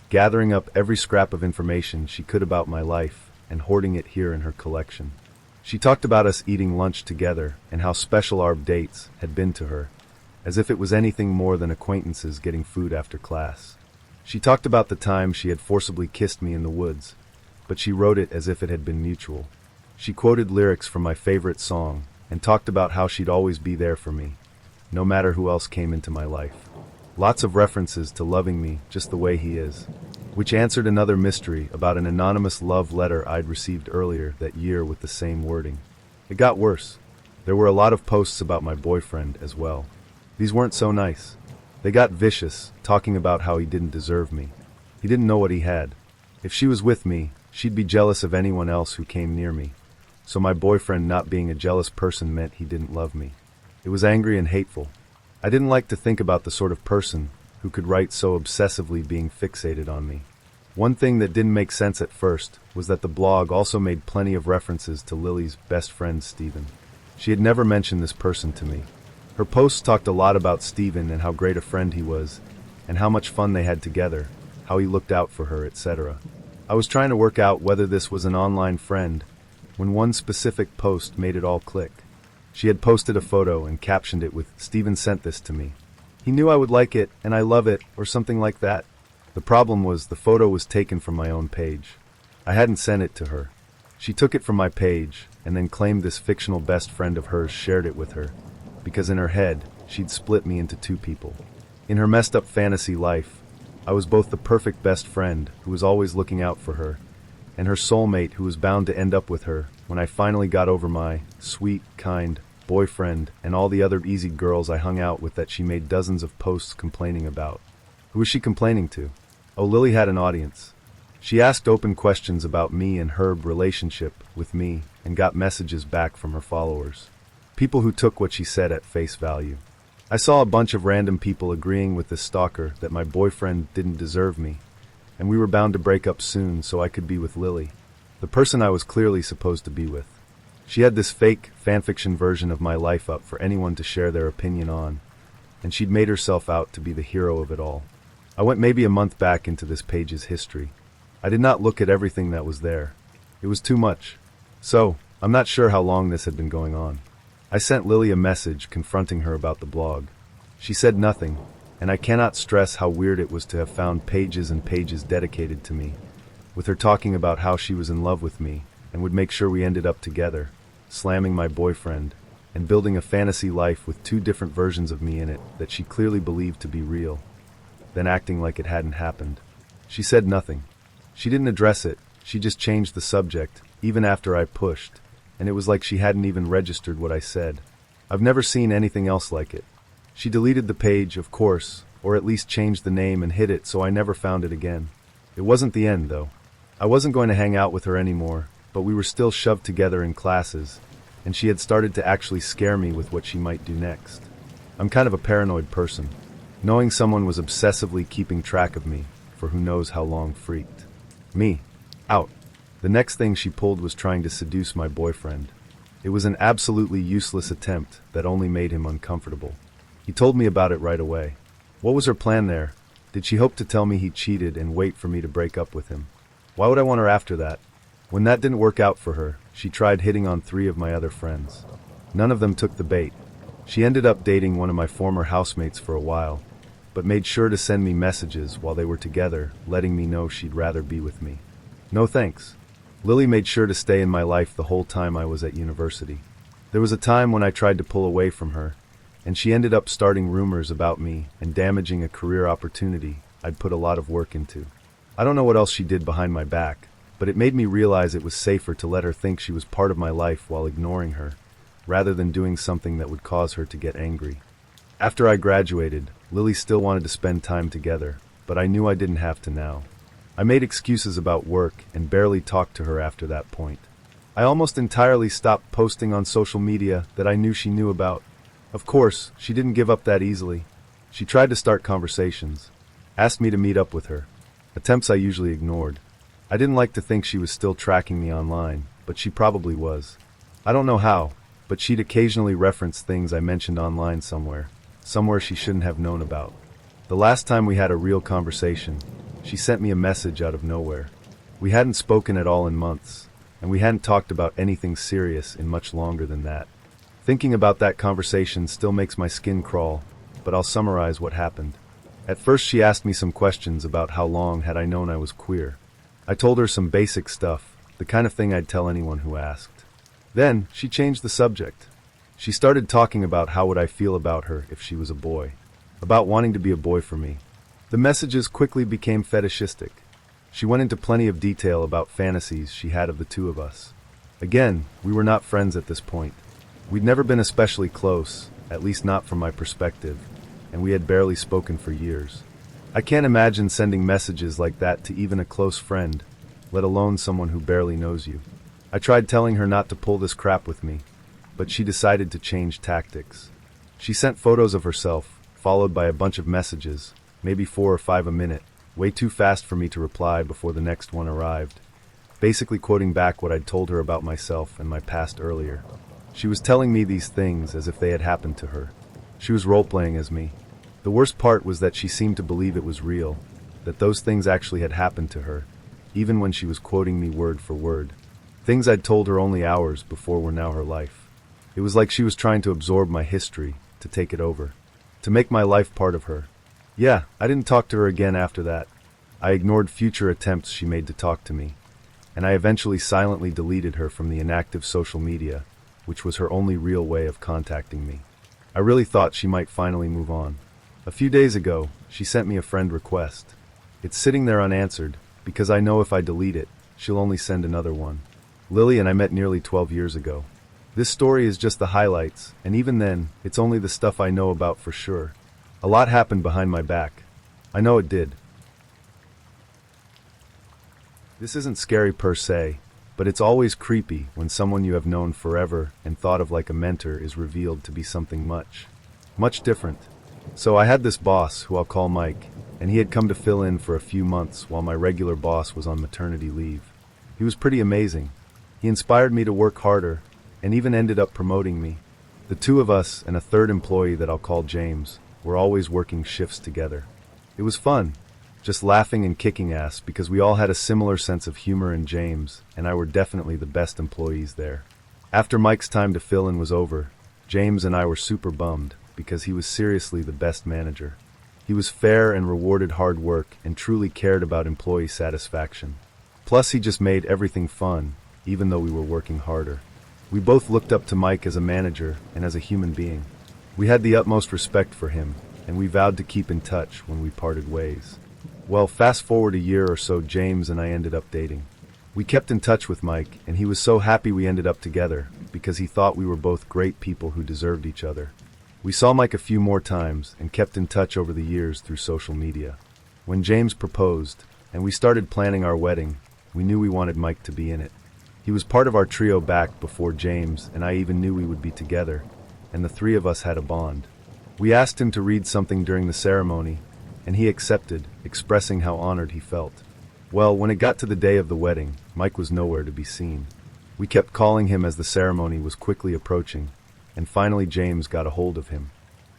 gathering up every scrap of information she could about my life and hoarding it here in her collection. She talked about us eating lunch together and how special our dates had been to her, as if it was anything more than acquaintances getting food after class. She talked about the time she had forcibly kissed me in the woods, but she wrote it as if it had been mutual. She quoted lyrics from my favorite song and talked about how she'd always be there for me, no matter who else came into my life. Lots of references to loving me just the way he is, which answered another mystery about an anonymous love letter I'd received earlier that year with the same wording. It got worse. There were a lot of posts about my boyfriend as well. These weren't so nice. They got vicious, talking about how he didn't deserve me. He didn't know what he had. If she was with me, she'd be jealous of anyone else who came near me. So my boyfriend not being a jealous person meant he didn't love me. It was angry and hateful. I didn't like to think about the sort of person who could write so obsessively being fixated on me. One thing that didn't make sense at first was that the blog also made plenty of references to Lily's best friend Stephen. She had never mentioned this person to me. Her posts talked a lot about Stephen and how great a friend he was, and how much fun they had together, how he looked out for her, etc. I was trying to work out whether this was an online friend, when one specific post made it all click. She had posted a photo and captioned it with, "Stephen sent this to me. He knew I would like it, and I love it," or something like that. The problem was the photo was taken from my own page. I hadn't sent it to her. She took it from my page, and then claimed this fictional best friend of hers shared it with her, because in her head, she'd split me into two people. In her messed up fantasy life, I was both the perfect best friend who was always looking out for her, and her soulmate who was bound to end up with her when I finally got over my sweet, kind boyfriend and all the other easy girls I hung out with that she made dozens of posts complaining about. Who was she complaining to? Oh, Lily had an audience. She asked open questions about me and her relationship with me and got messages back from her followers. People who took what she said at face value. I saw a bunch of random people agreeing with this stalker that my boyfriend didn't deserve me, and we were bound to break up soon so I could be with Lily, the person I was clearly supposed to be with. She had this fake fanfiction version of my life up for anyone to share their opinion on, and she'd made herself out to be the hero of it all. I went maybe a month back into this page's history. I did not look at everything that was there. It was too much. So, I'm not sure how long this had been going on. I sent Lily a message confronting her about the blog. She said nothing, and I cannot stress how weird it was to have found pages and pages dedicated to me, with her talking about how she was in love with me and would make sure we ended up together, slamming my boyfriend, and building a fantasy life with two different versions of me in it that she clearly believed to be real, then acting like it hadn't happened. She said nothing. She didn't address it, she just changed the subject, even after I pushed, and it was like she hadn't even registered what I said. I've never seen anything else like it. She deleted the page, of course, or at least changed the name and hid it so I never found it again. It wasn't the end, though. I wasn't going to hang out with her anymore, but we were still shoved together in classes, and she had started to actually scare me with what she might do next. I'm kind of a paranoid person. Knowing someone was obsessively keeping track of me, for who knows how long, freaked me out. The next thing she pulled was trying to seduce my boyfriend. It was an absolutely useless attempt that only made him uncomfortable. He told me about it right away. What was her plan there? Did she hope to tell me he cheated and wait for me to break up with him? Why would I want her after that? When that didn't work out for her, she tried hitting on 3 of my other friends. None of them took the bait. She ended up dating one of my former housemates for a while, but made sure to send me messages while they were together, letting me know she'd rather be with me. No thanks. Lily made sure to stay in my life the whole time I was at university. There was a time when I tried to pull away from her, and she ended up starting rumors about me and damaging a career opportunity I'd put a lot of work into. I don't know what else she did behind my back, but it made me realize it was safer to let her think she was part of my life while ignoring her, rather than doing something that would cause her to get angry. After I graduated, Lily still wanted to spend time together, but I knew I didn't have to now. I made excuses about work and barely talked to her after that point. I almost entirely stopped posting on social media that I knew she knew about. Of course, she didn't give up that easily. She tried to start conversations, asked me to meet up with her, attempts I usually ignored. I didn't like to think she was still tracking me online, but she probably was. I don't know how, but she'd occasionally reference things I mentioned online somewhere she shouldn't have known about. The last time we had a real conversation, she sent me a message out of nowhere. We hadn't spoken at all in months, and we hadn't talked about anything serious in much longer than that. Thinking about that conversation still makes my skin crawl, but I'll summarize what happened. At first she asked me some questions about how long had I known I was queer. I told her some basic stuff, the kind of thing I'd tell anyone who asked. Then, she changed the subject. She started talking about how would I feel about her if she was a boy, about wanting to be a boy for me. The messages quickly became fetishistic. She went into plenty of detail about fantasies she had of the two of us. Again, we were not friends at this point. We'd never been especially close, at least not from my perspective, and we had barely spoken for years. I can't imagine sending messages like that to even a close friend, let alone someone who barely knows you. I tried telling her not to pull this crap with me, but she decided to change tactics. She sent photos of herself, followed by a bunch of messages, maybe 4 or 5 a minute, way too fast for me to reply before the next one arrived, basically quoting back what I'd told her about myself and my past earlier. She was telling me these things as if they had happened to her. She was role-playing as me. The worst part was that she seemed to believe it was real, that those things actually had happened to her, even when she was quoting me word for word. Things I'd told her only hours before were now her life. It was like she was trying to absorb my history, to take it over, to make my life part of her. Yeah, I didn't talk to her again after that. I ignored future attempts she made to talk to me, and I eventually silently deleted her from the inactive social media, which was her only real way of contacting me. I really thought she might finally move on. A few days ago, she sent me a friend request. It's sitting there unanswered, because I know if I delete it, she'll only send another one. Lily and I met nearly 12 years ago. This story is just the highlights, and even then, it's only the stuff I know about for sure. A lot happened behind my back. I know it did. This isn't scary per se, but it's always creepy when someone you have known forever and thought of like a mentor is revealed to be something much different. So I had this boss, who I'll call Mike, and he had come to fill in for a few months while my regular boss was on maternity leave. He was pretty amazing. He inspired me to work harder, and even ended up promoting me. The two of us, and a third employee that I'll call James, were always working shifts together. It was fun, just laughing and kicking ass because we all had a similar sense of humor, and James and I were definitely the best employees there. After Mike's time to fill in was over, James and I were super bummed because he was seriously the best manager. He was fair and rewarded hard work and truly cared about employee satisfaction. Plus he just made everything fun, even though we were working harder. We both looked up to Mike as a manager and as a human being. We had the utmost respect for him, and we vowed to keep in touch when we parted ways. Well, fast forward a year or so, James and I ended up dating. We kept in touch with Mike, and he was so happy we ended up together because he thought we were both great people who deserved each other. We saw Mike a few more times and kept in touch over the years through social media. When James proposed, and we started planning our wedding, we knew we wanted Mike to be in it. He was part of our trio back before James and I even knew we would be together, and the three of us had a bond. We asked him to read something during the ceremony, and he accepted, expressing how honored he felt. Well, when it got to the day of the wedding, Mike was nowhere to be seen. We kept calling him as the ceremony was quickly approaching, and finally James got a hold of him.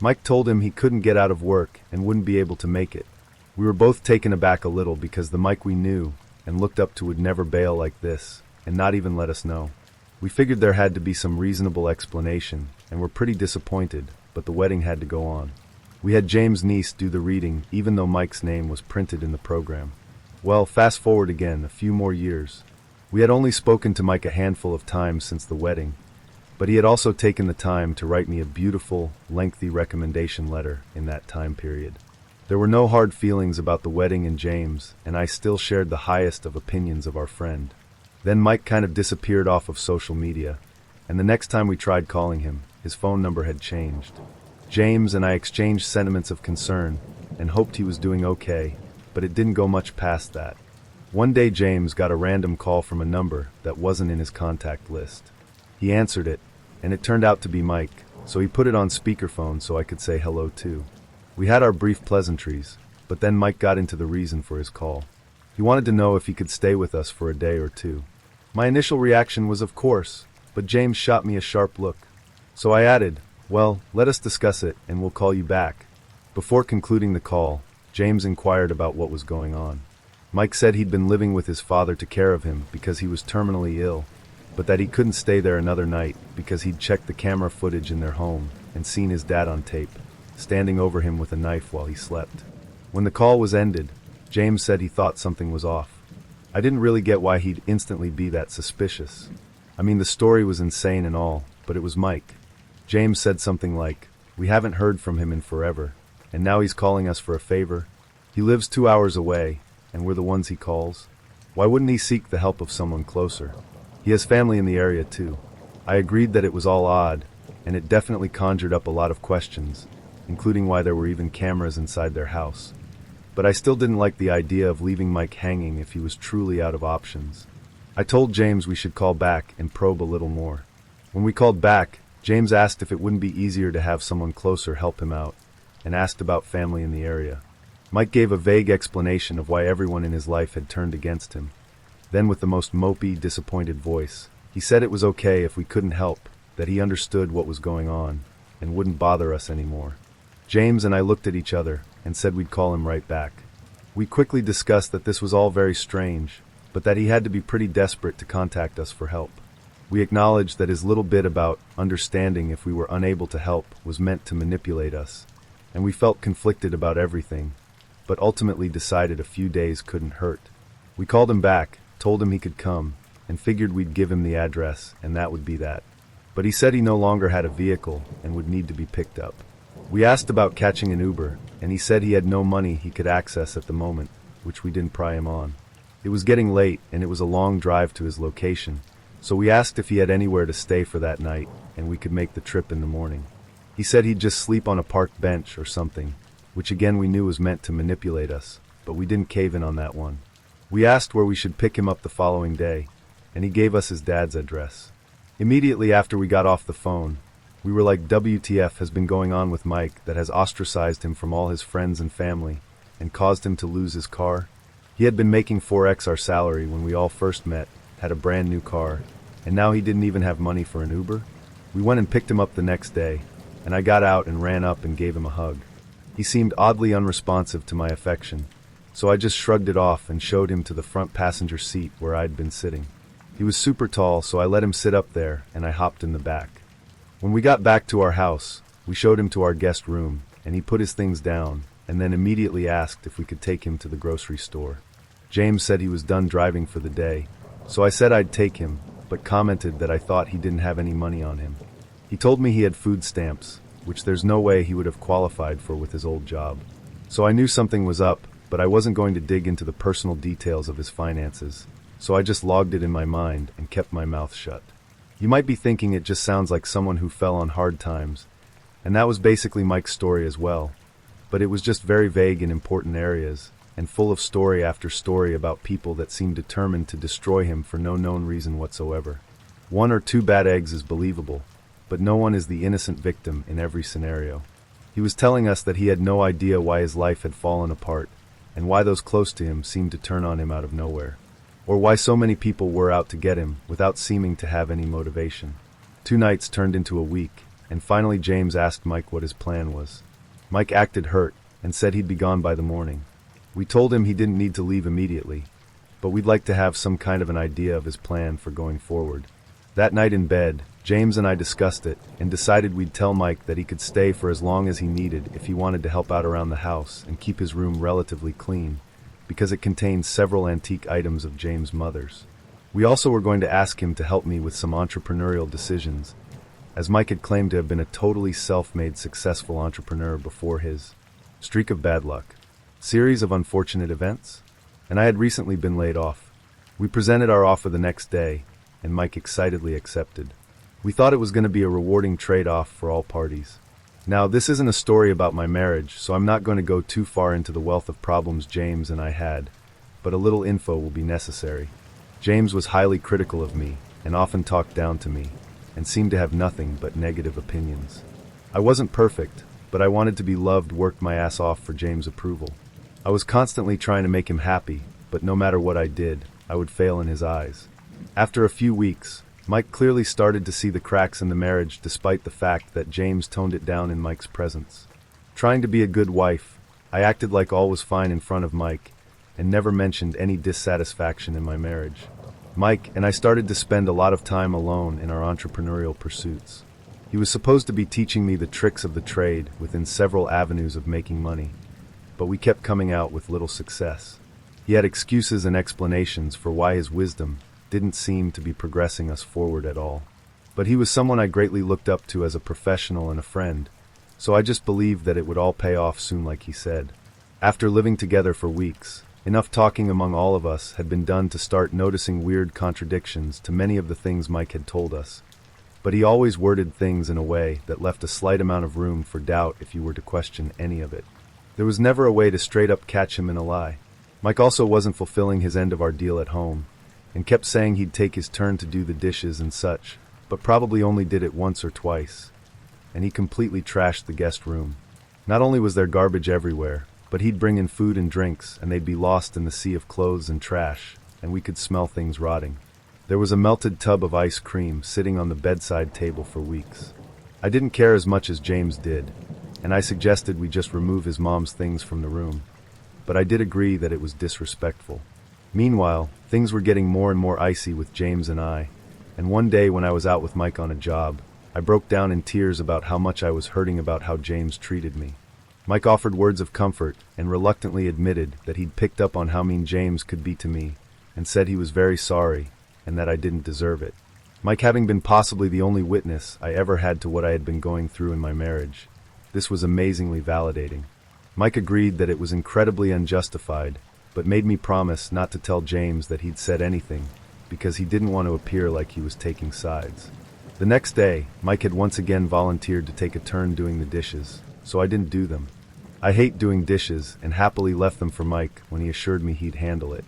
Mike told him he couldn't get out of work and wouldn't be able to make it. We were both taken aback a little because the Mike we knew and looked up to would never bail like this, and not even let us know. We figured there had to be some reasonable explanation, and were pretty disappointed, but the wedding had to go on. We had James' niece do the reading, even though Mike's name was printed in the program. Well, fast forward again, a few more years. We had only spoken to Mike a handful of times since the wedding, but he had also taken the time to write me a beautiful, lengthy recommendation letter in that time period. There were no hard feelings about the wedding and James, and I still shared the highest of opinions of our friend. Then Mike kind of disappeared off of social media, and the next time we tried calling him, his phone number had changed. James and I exchanged sentiments of concern and hoped he was doing okay, but it didn't go much past that. One day James got a random call from a number that wasn't in his contact list. He answered it, and it turned out to be Mike, so he put it on speakerphone so I could say hello too. We had our brief pleasantries, but then Mike got into the reason for his call. He wanted to know if he could stay with us for a day or two. My initial reaction was of course, but James shot me a sharp look. So I added, "Well, let us discuss it, and we'll call you back." Before concluding the call, James inquired about what was going on. Mike said he'd been living with his father to care of him because he was terminally ill, but that he couldn't stay there another night because he'd checked the camera footage in their home and seen his dad on tape, standing over him with a knife while he slept. When the call was ended, James said he thought something was off. I didn't really get why he'd instantly be that suspicious. I mean, the story was insane and all, but it was Mike. James said something like, "We haven't heard from him in forever, and now he's calling us for a favor. He lives 2 hours away, and we're the ones he calls. Why wouldn't he seek the help of someone closer? He has family in the area too." I agreed that it was all odd, and it definitely conjured up a lot of questions, including why there were even cameras inside their house. But I still didn't like the idea of leaving Mike hanging if he was truly out of options. I told James we should call back and probe a little more. When we called back, James asked if it wouldn't be easier to have someone closer help him out, and asked about family in the area. Mike gave a vague explanation of why everyone in his life had turned against him. Then with the most mopey, disappointed voice, he said it was okay if we couldn't help, that he understood what was going on, and wouldn't bother us anymore. James and I looked at each other and said we'd call him right back. We quickly discussed that this was all very strange, but that he had to be pretty desperate to contact us for help. We acknowledged that his little bit about understanding if we were unable to help was meant to manipulate us, and we felt conflicted about everything, but ultimately decided a few days couldn't hurt. We called him back, told him he could come, and figured we'd give him the address, and that would be that. But he said he no longer had a vehicle and would need to be picked up. We asked about catching an Uber, and he said he had no money he could access at the moment, which we didn't pry him on. It was getting late, and it was a long drive to his location, so we asked if he had anywhere to stay for that night, and we could make the trip in the morning. He said he'd just sleep on a park bench or something, which again we knew was meant to manipulate us, but we didn't cave in on that one. We asked where we should pick him up the following day, and he gave us his dad's address. Immediately after we got off the phone, we were like, WTF has been going on with Mike that has ostracized him from all his friends and family and caused him to lose his car? He had been making 4x our salary when we all first met, had a brand new car, and now he didn't even have money for an Uber? We went and picked him up the next day, and I got out and ran up and gave him a hug. He seemed oddly unresponsive to my affection, so I just shrugged it off and showed him to the front passenger seat where I'd been sitting. He was super tall, so I let him sit up there, and I hopped in the back. When we got back to our house, we showed him to our guest room, and he put his things down, and then immediately asked if we could take him to the grocery store. James said he was done driving for the day, so I said I'd take him, but commented that I thought he didn't have any money on him. He told me he had food stamps, which there's no way he would have qualified for with his old job. So I knew something was up, but I wasn't going to dig into the personal details of his finances, so I just logged it in my mind and kept my mouth shut. You might be thinking it just sounds like someone who fell on hard times, and that was basically Mike's story as well, but it was just very vague in important areas, and full of story after story about people that seemed determined to destroy him for no known reason whatsoever. 1 or 2 bad eggs is believable, but no one is the innocent victim in every scenario. He was telling us that he had no idea why his life had fallen apart, and why those close to him seemed to turn on him out of nowhere, or why so many people were out to get him without seeming to have any motivation. 2 nights turned into a week, and finally James asked Mike what his plan was. Mike acted hurt and said he'd be gone by the morning. We told him he didn't need to leave immediately, but we'd like to have some kind of an idea of his plan for going forward. That night in bed, James and I discussed it and decided we'd tell Mike that he could stay for as long as he needed if he wanted to help out around the house and keep his room relatively clean, because it contained several antique items of James' mother's. We also were going to ask him to help me with some entrepreneurial decisions, as Mike had claimed to have been a totally self-made successful entrepreneur before his streak of bad luck. Series of unfortunate events, and I had recently been laid off. We presented our offer the next day, and Mike excitedly accepted. We thought it was going to be a rewarding trade-off for all parties. Now, this isn't a story about my marriage, so I'm not going to go too far into the wealth of problems James and I had, but a little info will be necessary. James was highly critical of me, and often talked down to me, and seemed to have nothing but negative opinions. I wasn't perfect, but I wanted to be loved, worked my ass off for James' approval. I was constantly trying to make him happy, but no matter what I did, I would fail in his eyes. After a few weeks, Mike clearly started to see the cracks in the marriage despite the fact that James toned it down in Mike's presence. Trying to be a good wife, I acted like all was fine in front of Mike, and never mentioned any dissatisfaction in my marriage. Mike and I started to spend a lot of time alone in our entrepreneurial pursuits. He was supposed to be teaching me the tricks of the trade within several avenues of making money, but we kept coming out with little success. He had excuses and explanations for why his wisdom didn't seem to be progressing us forward at all. But he was someone I greatly looked up to as a professional and a friend, so I just believed that it would all pay off soon, like he said. After living together for weeks, enough talking among all of us had been done to start noticing weird contradictions to many of the things Mike had told us. But he always worded things in a way that left a slight amount of room for doubt if you were to question any of it. There was never a way to straight up catch him in a lie. Mike also wasn't fulfilling his end of our deal at home, and kept saying he'd take his turn to do the dishes and such, but probably only did it once or twice, and he completely trashed the guest room. Not only was there garbage everywhere, but he'd bring in food and drinks, and they'd be lost in the sea of clothes and trash, and we could smell things rotting. There was a melted tub of ice cream sitting on the bedside table for weeks. I didn't care as much as James did, and I suggested we just remove his mom's things from the room, but I did agree that it was disrespectful. Meanwhile, things were getting more and more icy with James and I, and one day when I was out with Mike on a job, I broke down in tears about how much I was hurting about how James treated me. Mike offered words of comfort and reluctantly admitted that he'd picked up on how mean James could be to me, and said he was very sorry and that I didn't deserve it. Mike having been possibly the only witness I ever had to what I had been going through in my marriage, this was amazingly validating. Mike agreed that it was incredibly unjustified, but made me promise not to tell James that he'd said anything, because he didn't want to appear like he was taking sides. The next day, Mike had once again volunteered to take a turn doing the dishes, so I didn't do them. I hate doing dishes and happily left them for Mike when he assured me he'd handle it.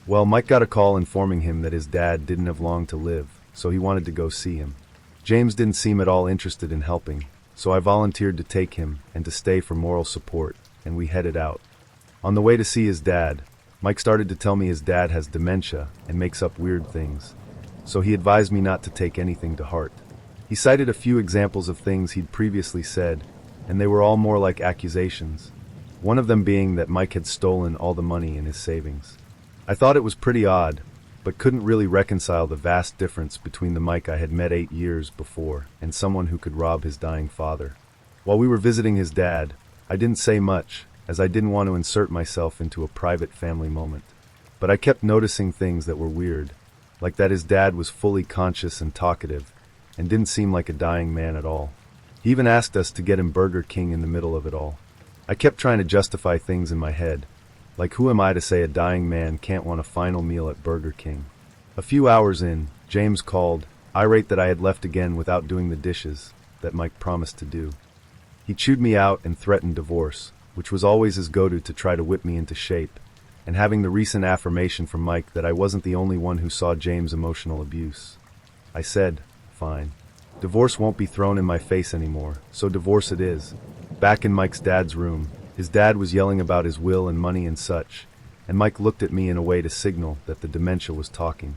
Well, Mike got a call informing him that his dad didn't have long to live, so he wanted to go see him. James didn't seem at all interested in helping, so I volunteered to take him and to stay for moral support, and we headed out. On the way to see his dad, Mike started to tell me his dad has dementia and makes up weird things, so he advised me not to take anything to heart. He cited a few examples of things he'd previously said, and they were all more like accusations, one of them being that Mike had stolen all the money in his savings. I thought it was pretty odd, but couldn't really reconcile the vast difference between the Mike I had met 8 years before and someone who could rob his dying father. While we were visiting his dad, I didn't say much, as I didn't want to insert myself into a private family moment. But I kept noticing things that were weird. like that his dad was fully conscious and talkative, and didn't seem like a dying man at all. He even asked us to get him Burger King in the middle of it all. I kept trying to justify things in my head, like who am I to say a dying man can't want a final meal at Burger King? A few hours in, James called, irate that I had left again without doing the dishes that Mike promised to do. He chewed me out and threatened divorce, which was always his go-to to try to whip me into shape, and having the recent affirmation from Mike that I wasn't the only one who saw James' emotional abuse. I said, fine. Divorce won't be thrown in my face anymore, so divorce it is. Back in Mike's dad's room, his dad was yelling about his will and money and such, and Mike looked at me in a way to signal that the dementia was talking.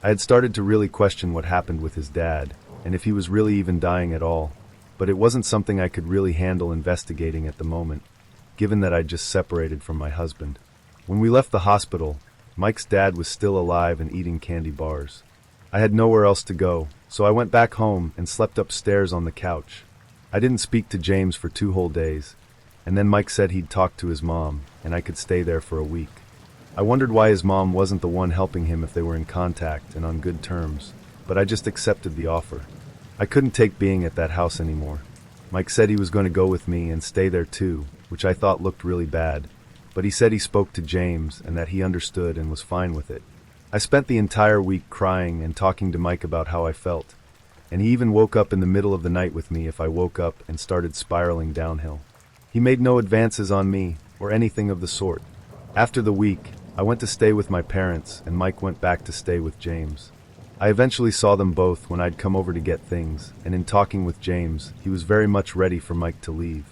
I had started to really question what happened with his dad, and if he was really even dying at all, but it wasn't something I could really handle investigating at the moment, given that I'd just separated from my husband. When we left the hospital, Mike's dad was still alive and eating candy bars. I had nowhere else to go, so I went back home and slept upstairs on the couch. I didn't speak to James for 2 whole days, and then Mike said he'd talk to his mom, and I could stay there for a week. I wondered why his mom wasn't the one helping him if they were in contact and on good terms, but I just accepted the offer. I couldn't take being at that house anymore. Mike said he was going to go with me and stay there too, which I thought looked really bad, but he said he spoke to James and that he understood and was fine with it. I spent the entire week crying and talking to Mike about how I felt, and he even woke up in the middle of the night with me if I woke up and started spiraling downhill. He made no advances on me or anything of the sort. After the week, I went to stay with my parents and Mike went back to stay with James. I eventually saw them both when I'd come over to get things, and in talking with James, he was very much ready for Mike to leave.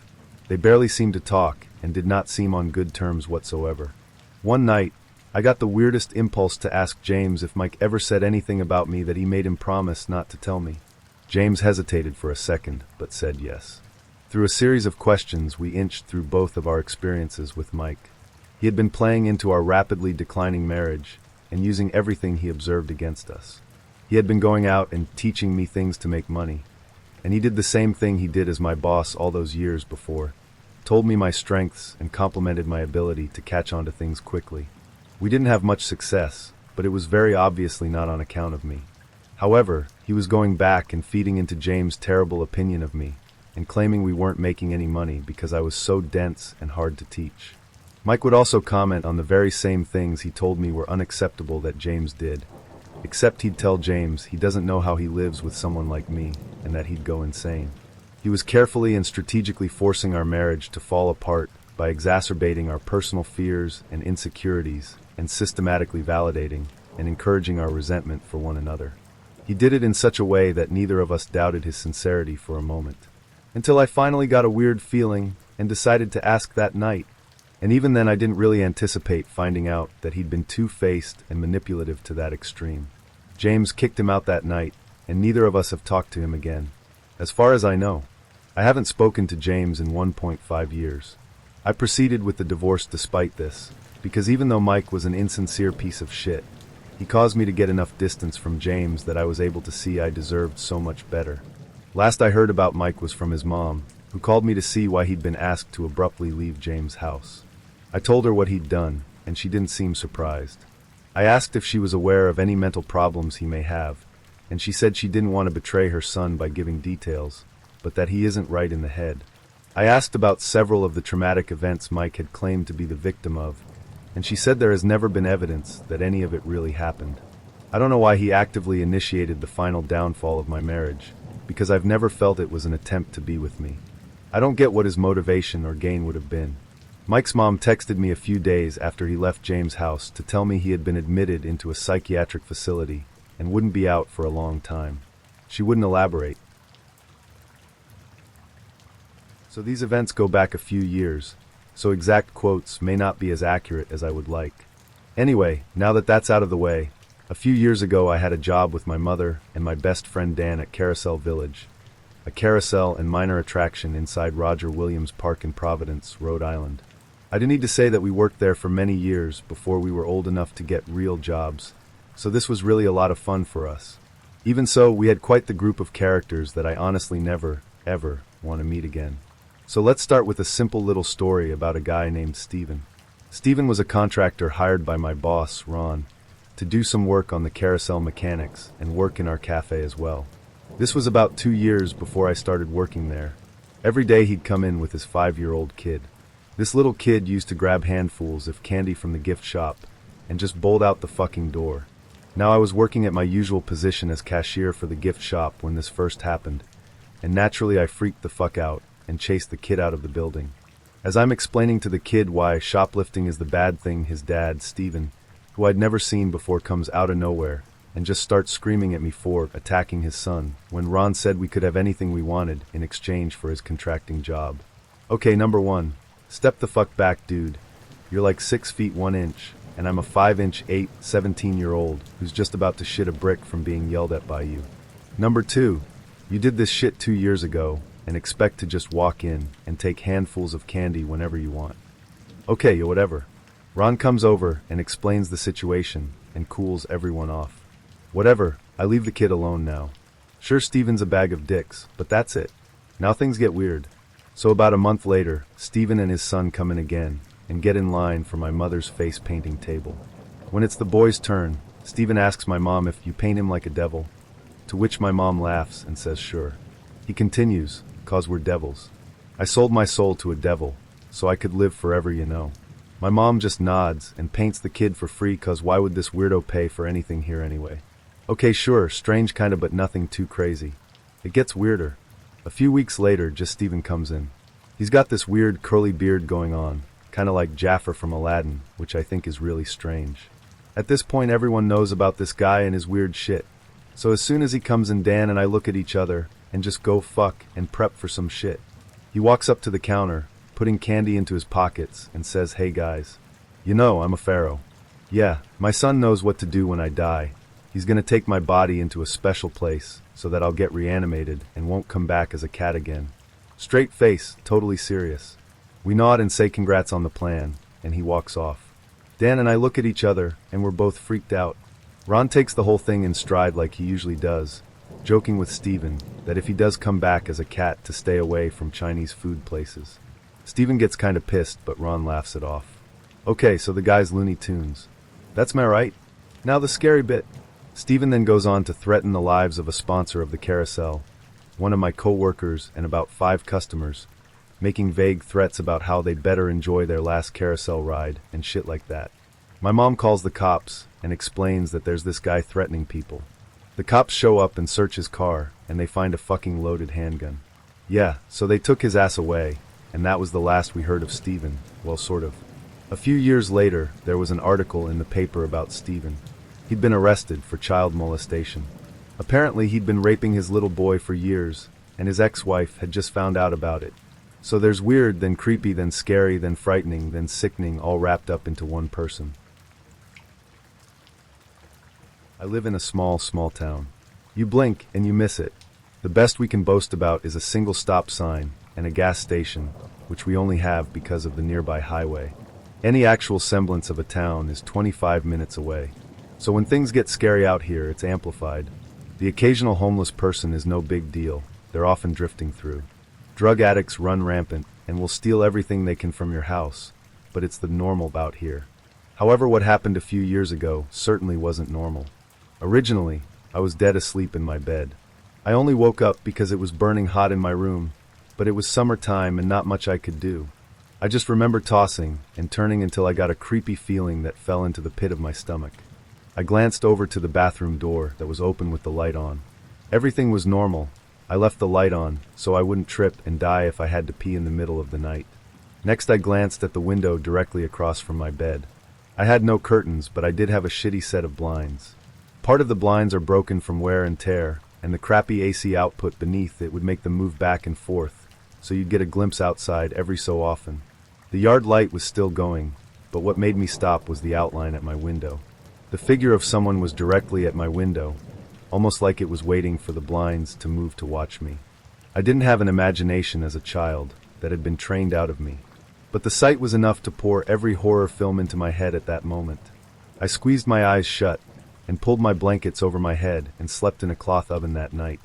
They barely seemed to talk and did not seem on good terms whatsoever. One night, I got the weirdest impulse to ask James if Mike ever said anything about me that he made him promise not to tell me. James hesitated for a second, but said yes. Through a series of questions, we inched through both of our experiences with Mike. He had been playing into our rapidly declining marriage and using everything he observed against us. He had been going out and teaching me things to make money, and he did the same thing he did as my boss all those years before, told me my strengths and complimented my ability to catch on to things quickly. We didn't have much success, but it was very obviously not on account of me. However, he was going back and feeding into James' terrible opinion of me, and claiming we weren't making any money because I was so dense and hard to teach. Mike would also comment on the very same things he told me were unacceptable that James did, except he'd tell James he doesn't know how he lives with someone like me, and that he'd go insane. He was carefully and strategically forcing our marriage to fall apart by exacerbating our personal fears and insecurities and systematically validating and encouraging our resentment for one another. He did it in such a way that neither of us doubted his sincerity for a moment. Until I finally got a weird feeling and decided to ask that night. And even then I didn't really anticipate finding out that he'd been two-faced and manipulative to that extreme. James kicked him out that night, and neither of us have talked to him again. As far as I know, I haven't spoken to James in 1.5 years. I proceeded with the divorce despite this, because even though Mike was an insincere piece of shit, he caused me to get enough distance from James that I was able to see I deserved so much better. Last I heard about Mike was from his mom, who called me to see why he'd been asked to abruptly leave James' house. I told her what he'd done, and she didn't seem surprised. I asked if she was aware of any mental problems he may have, and she said she didn't want to betray her son by giving details, but that he isn't right in the head. I asked about several of the traumatic events Mike had claimed to be the victim of, and she said there has never been evidence that any of it really happened. I don't know why he actively initiated the final downfall of my marriage, because I've never felt it was an attempt to be with me. I don't get what his motivation or gain would have been. Mike's mom texted me a few days after he left James' house to tell me he had been admitted into a psychiatric facility and wouldn't be out for a long time. She wouldn't elaborate. So these events go back a few years, so exact quotes may not be as accurate as I would like. Anyway, now that that's out of the way, a few years ago I had a job with my mother and my best friend Dan at Carousel Village, a carousel and minor attraction inside Roger Williams Park in Providence, Rhode Island. I didn't need to say that we worked there for many years before we were old enough to get real jobs, so this was really a lot of fun for us. Even so, we had quite the group of characters that I honestly never, ever want to meet again. So let's start with a simple little story about a guy named Steven. Steven was a contractor hired by my boss, Ron, to do some work on the carousel mechanics and work in our cafe as well. This was about 2 years before I started working there. Every day he'd come in with his 5-year-old kid. This little kid used to grab handfuls of candy from the gift shop and just bolt out the fucking door. Now I was working at my usual position as cashier for the gift shop when this first happened, and naturally I freaked the fuck out and chased the kid out of the building. As I'm explaining to the kid why shoplifting is the bad thing, his dad, Steven, who I'd never seen before, comes out of nowhere and just starts screaming at me for attacking his son when Ron said we could have anything we wanted in exchange for his contracting job. Okay, number 1. Step the fuck back, dude. You're like 6 feet 1 inch, and I'm a 5'8", 17-year-old who's just about to shit a brick from being yelled at by you. Number 2. You did this shit 2 years ago and expect to just walk in and take handfuls of candy whenever you want. Okay, whatever. Ron comes over and explains the situation and cools everyone off. Whatever, I leave the kid alone now. Sure, Steven's a bag of dicks, but that's it. Now things get weird. So about a month later, Steven and his son come in again and get in line for my mother's face painting table. When it's the boy's turn, Steven asks my mom if you paint him like a devil, to which my mom laughs and says sure. He continues, "'Cause we're devils. I sold my soul to a devil, so I could live forever, you know." My mom just nods and paints the kid for free, 'cause why would this weirdo pay for anything here anyway? Okay, sure, strange kinda, but nothing too crazy. It gets weirder. A few weeks later, just Steven comes in. He's got this weird curly beard going on, kinda like Jafar from Aladdin, which I think is really strange. At this point, everyone knows about this guy and his weird shit. So as soon as he comes in, Dan and I look at each other and just go fuck and prep for some shit. He walks up to the counter, putting candy into his pockets, and says, "Hey guys, you know I'm a pharaoh. Yeah, my son knows what to do when I die. He's gonna take my body into a special place so that I'll get reanimated and won't come back as a cat again." Straight face, totally serious. We nod and say congrats on the plan, and he walks off. Dan and I look at each other, and we're both freaked out. Ron takes the whole thing in stride like he usually does, joking with Steven that if he does come back as a cat, to stay away from Chinese food places. Steven gets kinda pissed, but Ron laughs it off. Okay, so the guy's Looney Tunes. That's my right. Now the scary bit. Steven then goes on to threaten the lives of a sponsor of the carousel, one of my co-workers, and about 5 customers, making vague threats about how they'd better enjoy their last carousel ride and shit like that. My mom calls the cops and explains that there's this guy threatening people. The cops show up and search his car, and they find a fucking loaded handgun. Yeah, so they took his ass away, and that was the last we heard of Steven. Well, sort of. A few years later, there was an article in the paper about Steven. He'd been arrested for child molestation. Apparently, he'd been raping his little boy for years, and his ex-wife had just found out about it. So there's weird, then creepy, then scary, then frightening, then sickening, all wrapped up into one person. I live in a small town. You blink and you miss it. The best we can boast about is a single stop sign and a gas station, which we only have because of the nearby highway. Any actual semblance of a town is 25 minutes away. So when things get scary out here, it's amplified. The occasional homeless person is no big deal. They're often drifting through. Drug addicts run rampant and will steal everything they can from your house, but it's the normal out here. However, what happened a few years ago certainly wasn't normal. Originally, I was dead asleep in my bed. I only woke up because it was burning hot in my room, but it was summertime and not much I could do. I just remember tossing and turning until I got a creepy feeling that fell into the pit of my stomach. I glanced over to the bathroom door that was open with the light on. Everything was normal. I left the light on so I wouldn't trip and die if I had to pee in the middle of the night. Next, I glanced at the window directly across from my bed. I had no curtains, but I did have a shitty set of blinds. Part of the blinds are broken from wear and tear, and the crappy AC output beneath it would make them move back and forth, so you'd get a glimpse outside every so often. The yard light was still going, but what made me stop was the outline at my window. The figure of someone was directly at my window, almost like it was waiting for the blinds to move to watch me. I didn't have an imagination as a child that had been trained out of me, but the sight was enough to pour every horror film into my head at that moment. I squeezed my eyes shut and pulled my blankets over my head and slept in a cloth oven that night.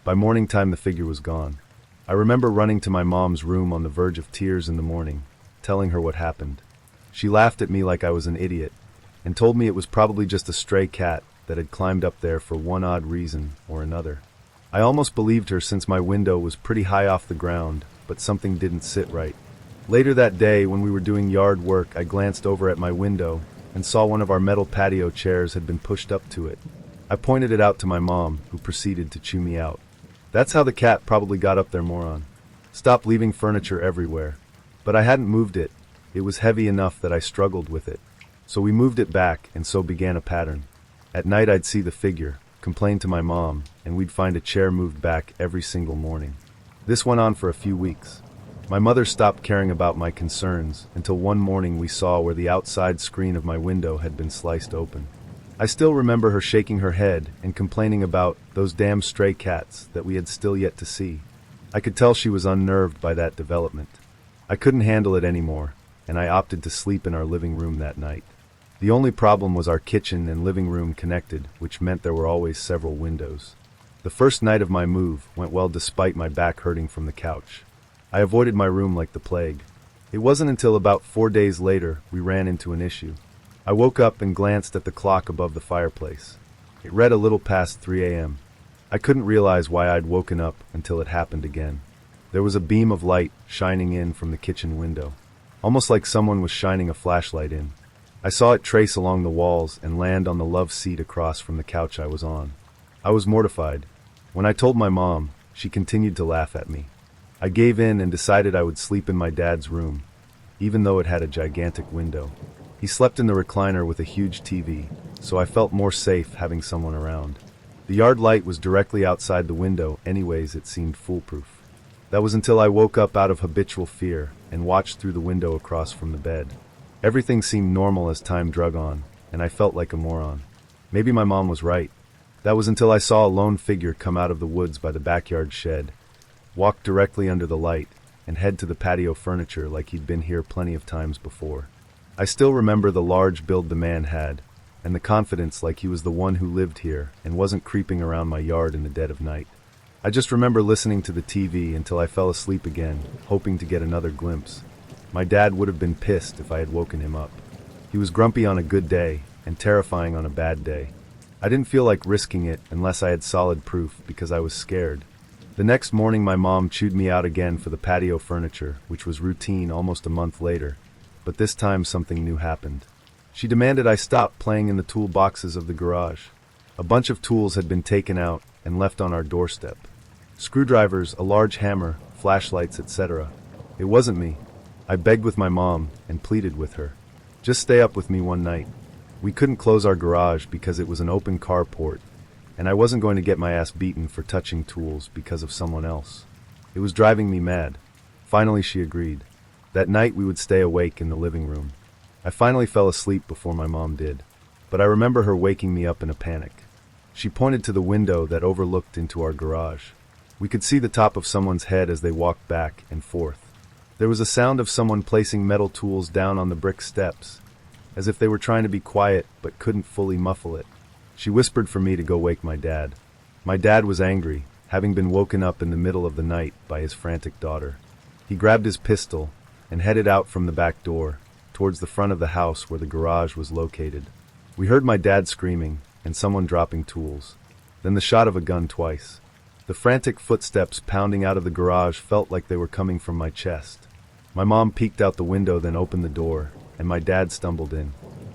By morning time, the figure was gone. I remember running to my mom's room on the verge of tears in the morning, telling her what happened. She laughed at me like I was an idiot, and told me it was probably just a stray cat that had climbed up there for one odd reason or another. I almost believed her since my window was pretty high off the ground, but something didn't sit right. Later that day, when we were doing yard work, I glanced over at my window and saw one of our metal patio chairs had been pushed up to it. I pointed it out to my mom, who proceeded to chew me out. "That's how the cat probably got up there, moron. Stop leaving furniture everywhere." But I hadn't moved it. It was heavy enough that I struggled with it. So we moved it back, and so began a pattern. At night I'd see the figure, complain to my mom, and we'd find a chair moved back every single morning. This went on for a few weeks. My mother stopped caring about my concerns until one morning we saw where the outside screen of my window had been sliced open. I still remember her shaking her head and complaining about those damn stray cats that we had still yet to see. I could tell she was unnerved by that development. I couldn't handle it anymore, and I opted to sleep in our living room that night. The only problem was our kitchen and living room connected, which meant there were always several windows. The first night of my move went well despite my back hurting from the couch. I avoided my room like the plague. It wasn't until about 4 days later we ran into an issue. I woke up and glanced at the clock above the fireplace. It read a little past 3 a.m. I couldn't realize why I'd woken up until it happened again. There was a beam of light shining in from the kitchen window, almost like someone was shining a flashlight in. I saw it trace along the walls and land on the love seat across from the couch I was on. I was mortified. When I told my mom, she continued to laugh at me. I gave in and decided I would sleep in my dad's room, even though it had a gigantic window. He slept in the recliner with a huge TV, so I felt more safe having someone around. The yard light was directly outside the window, anyways it seemed foolproof. That was until I woke up out of habitual fear and watched through the window across from the bed. Everything seemed normal as time drug on, and I felt like a moron. Maybe my mom was right. That was until I saw a lone figure come out of the woods by the backyard shed, walk directly under the light, and head to the patio furniture like he'd been here plenty of times before. I still remember the large build the man had, and the confidence like he was the one who lived here and wasn't creeping around my yard in the dead of night. I just remember listening to the TV until I fell asleep again, hoping to get another glimpse. My dad would have been pissed if I had woken him up. He was grumpy on a good day and terrifying on a bad day. I didn't feel like risking it unless I had solid proof because I was scared. The next morning my mom chewed me out again for the patio furniture, which was routine almost a month later, but this time something new happened. She demanded I stop playing in the toolboxes of the garage. A bunch of tools had been taken out and left on our doorstep. Screwdrivers, a large hammer, flashlights, etc. It wasn't me. I begged with my mom and pleaded with her. Just stay up with me one night. We couldn't close our garage because it was an open carport, and I wasn't going to get my ass beaten for touching tools because of someone else. It was driving me mad. Finally she agreed. That night we would stay awake in the living room. I finally fell asleep before my mom did, but I remember her waking me up in a panic. She pointed to the window that overlooked into our garage. We could see the top of someone's head as they walked back and forth. There was a sound of someone placing metal tools down on the brick steps, as if they were trying to be quiet but couldn't fully muffle it. She whispered for me to go wake my dad. My dad was angry, having been woken up in the middle of the night by his frantic daughter. He grabbed his pistol and headed out from the back door, towards the front of the house where the garage was located. We heard my dad screaming and someone dropping tools, then the shot of a gun twice. The frantic footsteps pounding out of the garage felt like they were coming from my chest. My mom peeked out the window, then opened the door, and my dad stumbled in.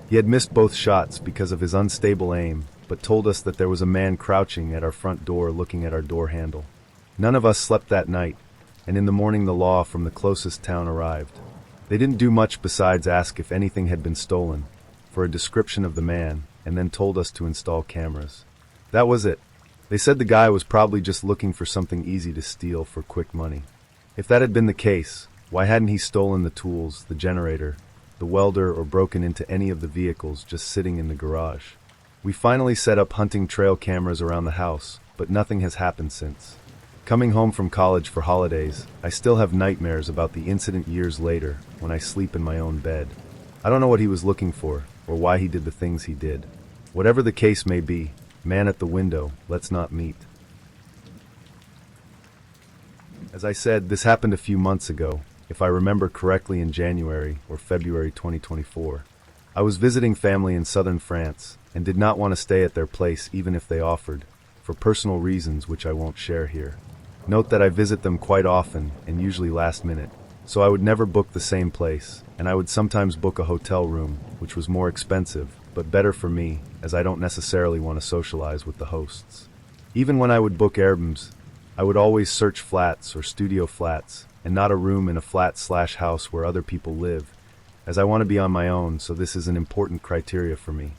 He had missed both shots because of his unstable aim, but told us that there was a man crouching at our front door looking at our door handle. None of us slept that night, and in the morning the law from the closest town arrived. They didn't do much besides ask if anything had been stolen, for a description of the man, and then told us to install cameras. That was it. They said the guy was probably just looking for something easy to steal for quick money. If that had been the case, why hadn't he stolen the tools, the generator, the welder, or broken into any of the vehicles just sitting in the garage? We finally set up hunting trail cameras around the house, but nothing has happened since. Coming home from college for holidays, I still have nightmares about the incident years later when I sleep in my own bed. I don't know what he was looking for, or why he did the things he did. Whatever the case may be, man at the window, let's not meet. As I said, this happened a few months ago, if I remember correctly in January or February 2024. I was visiting family in southern France and did not want to stay at their place even if they offered, for personal reasons which I won't share here. Note that I visit them quite often and usually last minute, so I would never book the same place, and I would sometimes book a hotel room, which was more expensive, but better for me, as I don't necessarily want to socialize with the hosts. Even when I would book Airbnbs, I would always search flats or studio flats, and not a room in a flat/house where other people live, as I want to be on my own, so this is an important criteria for me.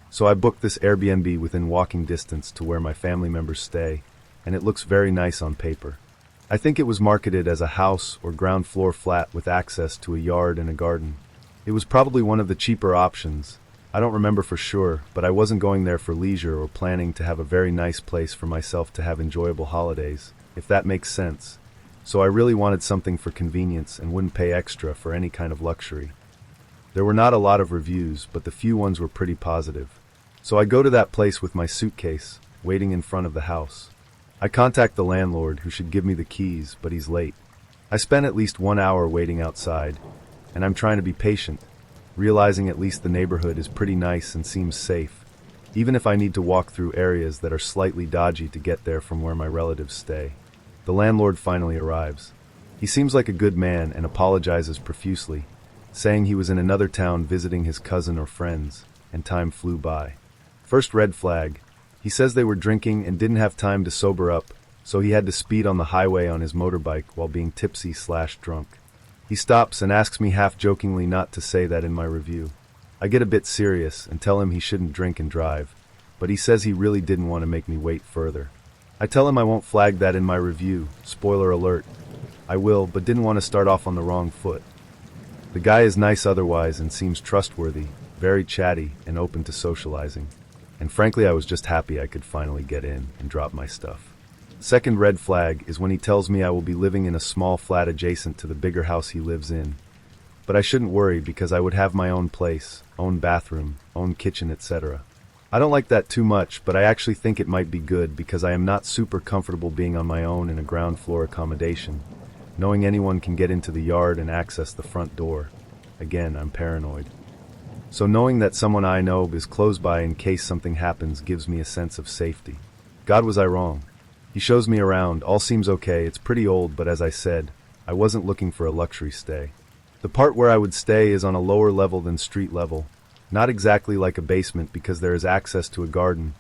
So I booked this Airbnb within walking distance to where my family members stay, and it looks very nice on paper. I think it was marketed as a house or ground floor flat with access to a yard and a garden. It was probably one of the cheaper options. I don't remember for sure, but I wasn't going there for leisure or planning to have a very nice place for myself to have enjoyable holidays, if that makes sense. So I really wanted something for convenience and wouldn't pay extra for any kind of luxury. There were not a lot of reviews, but the few ones were pretty positive. So I go to that place with my suitcase, waiting in front of the house. I contact the landlord, who should give me the keys, but he's late. I spent at least 1 hour waiting outside, and I'm trying to be patient, realizing at least the neighborhood is pretty nice and seems safe, even if I need to walk through areas that are slightly dodgy to get there from where my relatives stay. The landlord finally arrives. He seems like a good man and apologizes profusely, saying he was in another town visiting his cousin or friends, and time flew by. First red flag. He says they were drinking and didn't have time to sober up, so he had to speed on the highway on his motorbike while being tipsy/drunk. He stops and asks me half-jokingly not to say that in my review. I get a bit serious and tell him he shouldn't drink and drive, but he says he really didn't want to make me wait further. I tell him I won't flag that in my review, spoiler alert. I will, but didn't want to start off on the wrong foot. The guy is nice otherwise and seems trustworthy, very chatty, and open to socializing. And frankly, I was just happy I could finally get in and drop my stuff. Second red flag is when he tells me I will be living in a small flat adjacent to the bigger house he lives in. But I shouldn't worry because I would have my own place, own bathroom, own kitchen, etc. I don't like that too much, but I actually think it might be good because I am not super comfortable being on my own in a ground floor accommodation, knowing anyone can get into the yard and access the front door. Again, I'm paranoid. So knowing that someone I know is close by in case something happens gives me a sense of safety. God, was I wrong? He shows me around, all seems okay, it's pretty old, but as I said, I wasn't looking for a luxury stay. The part where I would stay is on a lower level than street level, not exactly like a basement because there is access to a garden,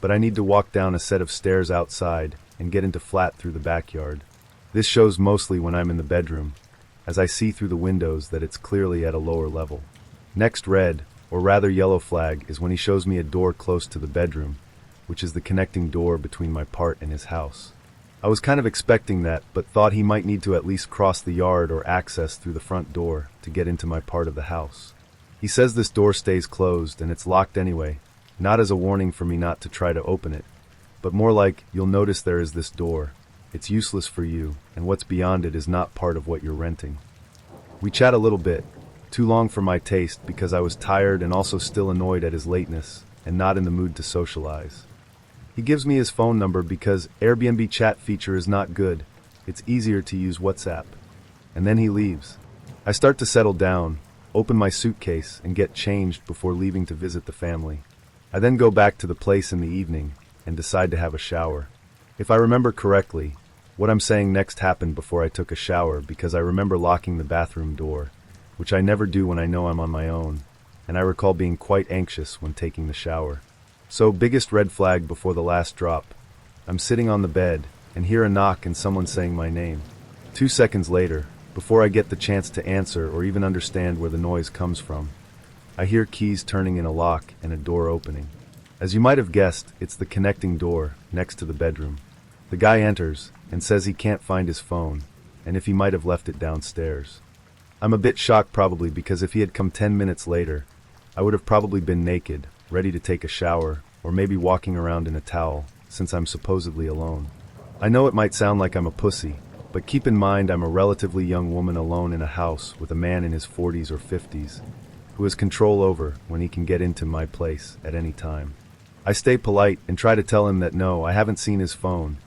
but I need to walk down a set of stairs outside and get into flat through the backyard. This shows mostly when I'm in the bedroom, as I see through the windows that it's clearly at a lower level. Next red, or rather yellow flag, is when he shows me a door close to the bedroom, which is the connecting door between my part and his house. I was kind of expecting that, but thought he might need to at least cross the yard or access through the front door to get into my part of the house. He says this door stays closed and it's locked anyway, not as a warning for me not to try to open it, but more like, you'll notice there is this door. It's useless for you, and what's beyond it is not part of what you're renting. We chat a little bit. Too long for my taste because I was tired and also still annoyed at his lateness and not in the mood to socialize. He gives me his phone number because Airbnb chat feature is not good. It's easier to use WhatsApp. And then he leaves. I start to settle down, open my suitcase, and get changed before leaving to visit the family. I then go back to the place in the evening and decide to have a shower. If I remember correctly, what I'm saying next happened before I took a shower because I remember locking the bathroom door, which I never do when I know I'm on my own, and I recall being quite anxious when taking the shower. So, biggest red flag before the last drop. I'm sitting on the bed, and hear a knock and someone saying my name. 2 seconds later, before I get the chance to answer or even understand where the noise comes from, I hear keys turning in a lock and a door opening. As you might have guessed, it's the connecting door next to the bedroom. The guy enters and says he can't find his phone, and if he might have left it downstairs. I'm a bit shocked probably because if he had come 10 minutes later, I would have probably been naked, ready to take a shower, or maybe walking around in a towel, since I'm supposedly alone. I know it might sound like I'm a pussy, but keep in mind I'm a relatively young woman alone in a house with a man in his 40s or 50s, who has control over when he can get into my place at any time. I stay polite and try to tell him that no, I haven't seen his phone.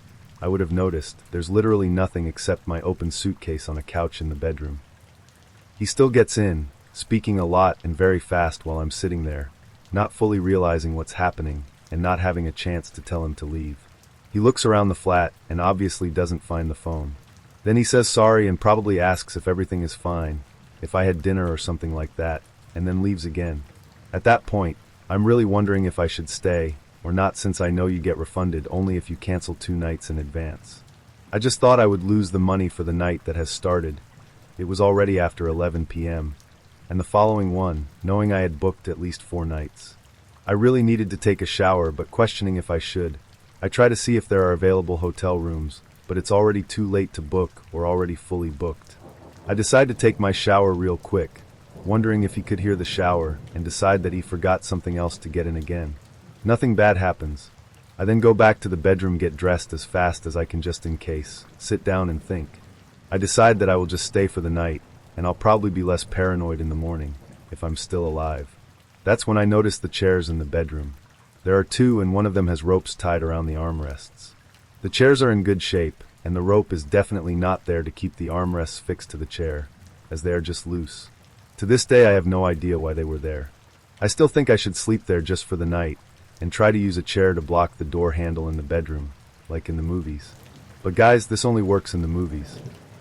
I would have noticed, there's literally nothing except my open suitcase on a couch in the bedroom. He still gets in, speaking a lot and very fast while I'm sitting there, not fully realizing what's happening and not having a chance to tell him to leave. He looks around the flat and obviously doesn't find the phone. Then he says sorry and probably asks if everything is fine, if I had dinner or something like that, and then leaves again. At that point, I'm really wondering if I should stay or not, since I know you get refunded only if you cancel 2 nights in advance. I just thought I would lose the money for the night that has started. It was already after 11 p.m. and the following one, knowing I had booked at least 4 nights. I really needed to take a shower, but questioning if I should. I try to see if there are available hotel rooms, but it's already too late to book or already fully booked. I decide to take my shower real quick, wondering if he could hear the shower, and decide that he forgot something else to get in again. Nothing bad happens. I then go back to the bedroom, get dressed as fast as I can just in case, sit down and think. I decide that I will just stay for the night, and I'll probably be less paranoid in the morning, if I'm still alive. That's when I notice the chairs in the bedroom. There are 2 and one of them has ropes tied around the armrests. The chairs are in good shape, and the rope is definitely not there to keep the armrests fixed to the chair, as they are just loose. To this day I have no idea why they were there. I still think I should sleep there just for the night, and try to use a chair to block the door handle in the bedroom, like in the movies. But guys, this only works in the movies.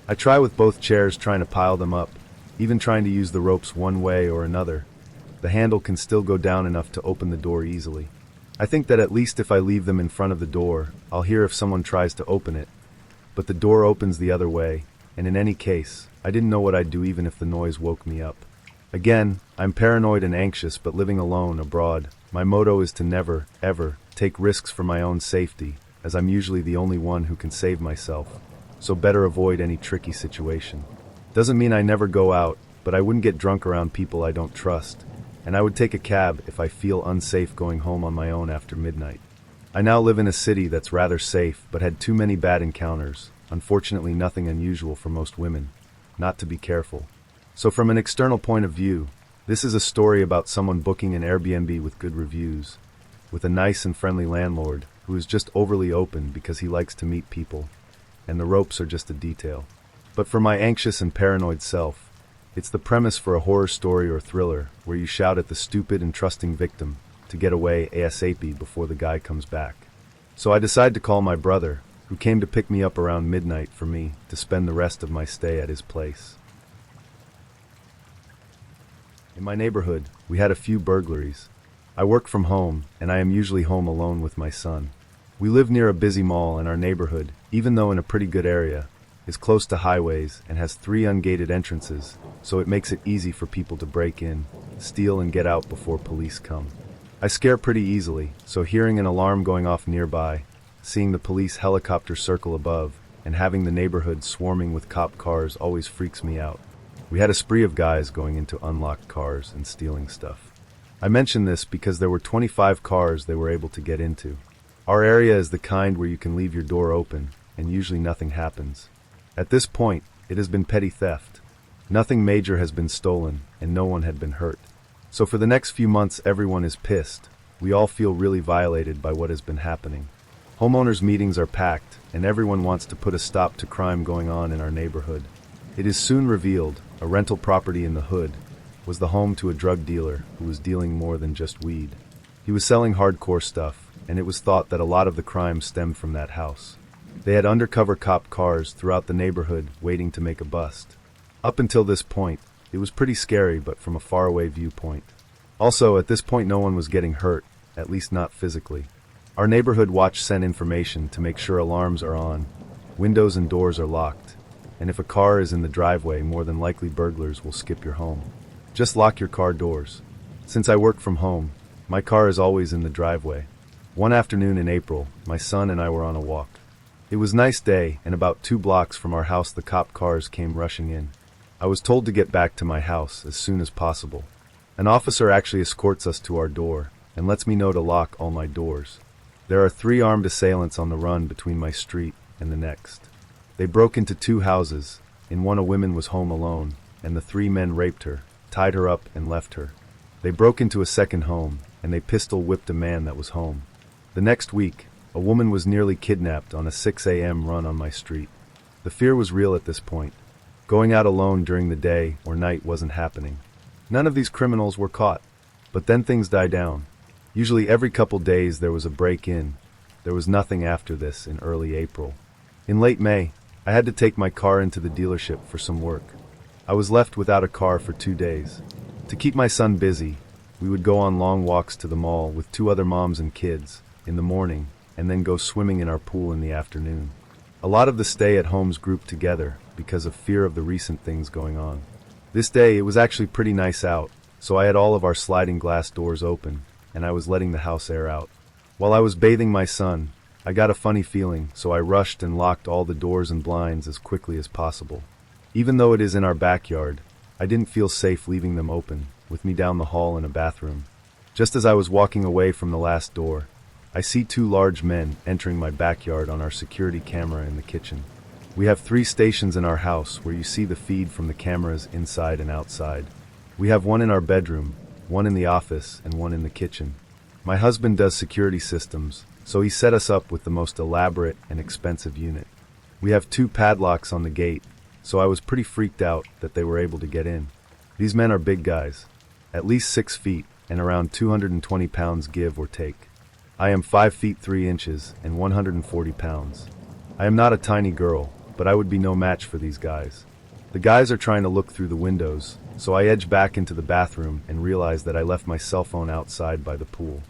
I try with both chairs, trying to pile them up, even trying to use the ropes one way or another. The handle can still go down enough to open the door easily. I think that at least if I leave them in front of the door, I'll hear if someone tries to open it. But the door opens the other way, and in any case, I didn't know what I'd do even if the noise woke me up. Again, I'm paranoid and anxious, but living alone abroad, my motto is to never, ever, take risks for my own safety, as I'm usually the only one who can save myself, so better avoid any tricky situation. Doesn't mean I never go out, but I wouldn't get drunk around people I don't trust, and I would take a cab if I feel unsafe going home on my own after midnight. I now live in a city that's rather safe, but had too many bad encounters, unfortunately nothing unusual for most women, not to be careful. So from an external point of view, this is a story about someone booking an Airbnb with good reviews, with a nice and friendly landlord who is just overly open because he likes to meet people, and the ropes are just a detail. But for my anxious and paranoid self, it's the premise for a horror story or thriller where you shout at the stupid and trusting victim to get away ASAP before the guy comes back. So I decide to call my brother, who came to pick me up around midnight for me to spend the rest of my stay at his place. In my neighborhood, we had a few burglaries. I work from home, and I am usually home alone with my son. We live near a busy mall, and our neighborhood, even though in a pretty good area, is close to highways and has 3 ungated entrances, so it makes it easy for people to break in, steal, and get out before police come. I scare pretty easily, so hearing an alarm going off nearby, seeing the police helicopter circle above, and having the neighborhood swarming with cop cars always freaks me out. We had a spree of guys going into unlocked cars and stealing stuff. I mention this because there were 25 cars they were able to get into. Our area is the kind where you can leave your door open, and usually nothing happens. At this point, it has been petty theft. Nothing major has been stolen, and no one had been hurt. So for the next few months, everyone is pissed. We all feel really violated by what has been happening. Homeowners' meetings are packed, and everyone wants to put a stop to crime going on in our neighborhood. It is soon revealed a rental property in the hood was the home to a drug dealer who was dealing more than just weed. He was selling hardcore stuff, and it was thought that a lot of the crime stemmed from that house. They had undercover cop cars throughout the neighborhood waiting to make a bust. Up until this point, it was pretty scary, but from a faraway viewpoint. Also, at this point no one was getting hurt, at least not physically. Our neighborhood watch sent information to make sure alarms are on, windows and doors are locked, and if a car is in the driveway, more than likely burglars will skip your home. Just lock your car doors. Since I work from home, my car is always in the driveway. One afternoon in April, my son and I were on a walk. It was a nice day, and about 2 blocks from our house the cop cars came rushing in. I was told to get back to my house as soon as possible. An officer actually escorts us to our door and lets me know to lock all my doors. There are 3 armed assailants on the run between my street and the next. They broke into 2 houses. In one a woman was home alone, and the 3 men raped her, tied her up, and left her. They broke into a second home, and they pistol whipped a man that was home. The next week, a woman was nearly kidnapped on a 6 a.m. run on my street. The fear was real at this point. Going out alone during the day or night wasn't happening. None of these criminals were caught. But then things die down. Usually every couple days there was a break-in. There was nothing after this in early April. In late May, I had to take my car into the dealership for some work. I was left without a car for 2 days. To keep my son busy, we would go on long walks to the mall with 2 other moms and kids in the morning, and then go swimming in our pool in the afternoon. A lot of the stay-at-homes grouped together because of fear of the recent things going on. This day, it was actually pretty nice out, so I had all of our sliding glass doors open, and I was letting the house air out. While I was bathing my son, I got a funny feeling, so I rushed and locked all the doors and blinds as quickly as possible. Even though it is in our backyard, I didn't feel safe leaving them open, with me down the hall in a bathroom. Just as I was walking away from the last door, I see 2 large men entering my backyard on our security camera in the kitchen. We have 3 stations in our house where you see the feed from the cameras inside and outside. We have one in our bedroom, one in the office, and one in the kitchen. My husband does security systems, so he set us up with the most elaborate and expensive unit. We have 2 padlocks on the gate, so I was pretty freaked out that they were able to get in. These men are big guys, at least 6 feet and around 220 pounds give or take. I am 5 feet 3 inches and 140 pounds. I am not a tiny girl, but I would be no match for these guys. The guys are trying to look through the windows, so I edge back into the bathroom and realize that I left my cell phone outside by the pool.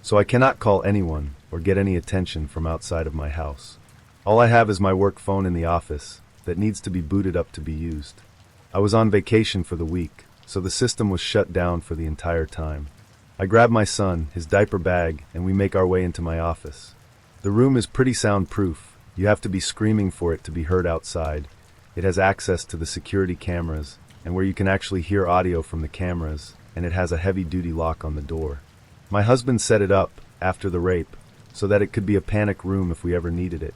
So I cannot call anyone or get any attention from outside of my house. All I have is my work phone in the office that needs to be booted up to be used. I was on vacation for the week, so the system was shut down for the entire time. I grab my son, his diaper bag, and we make our way into my office. The room is pretty soundproof. You have to be screaming for it to be heard outside. It has access to the security cameras, and where you can actually hear audio from the cameras, and it has a heavy-duty lock on the door. My husband set it up, after the rape, so that it could be a panic room if we ever needed it.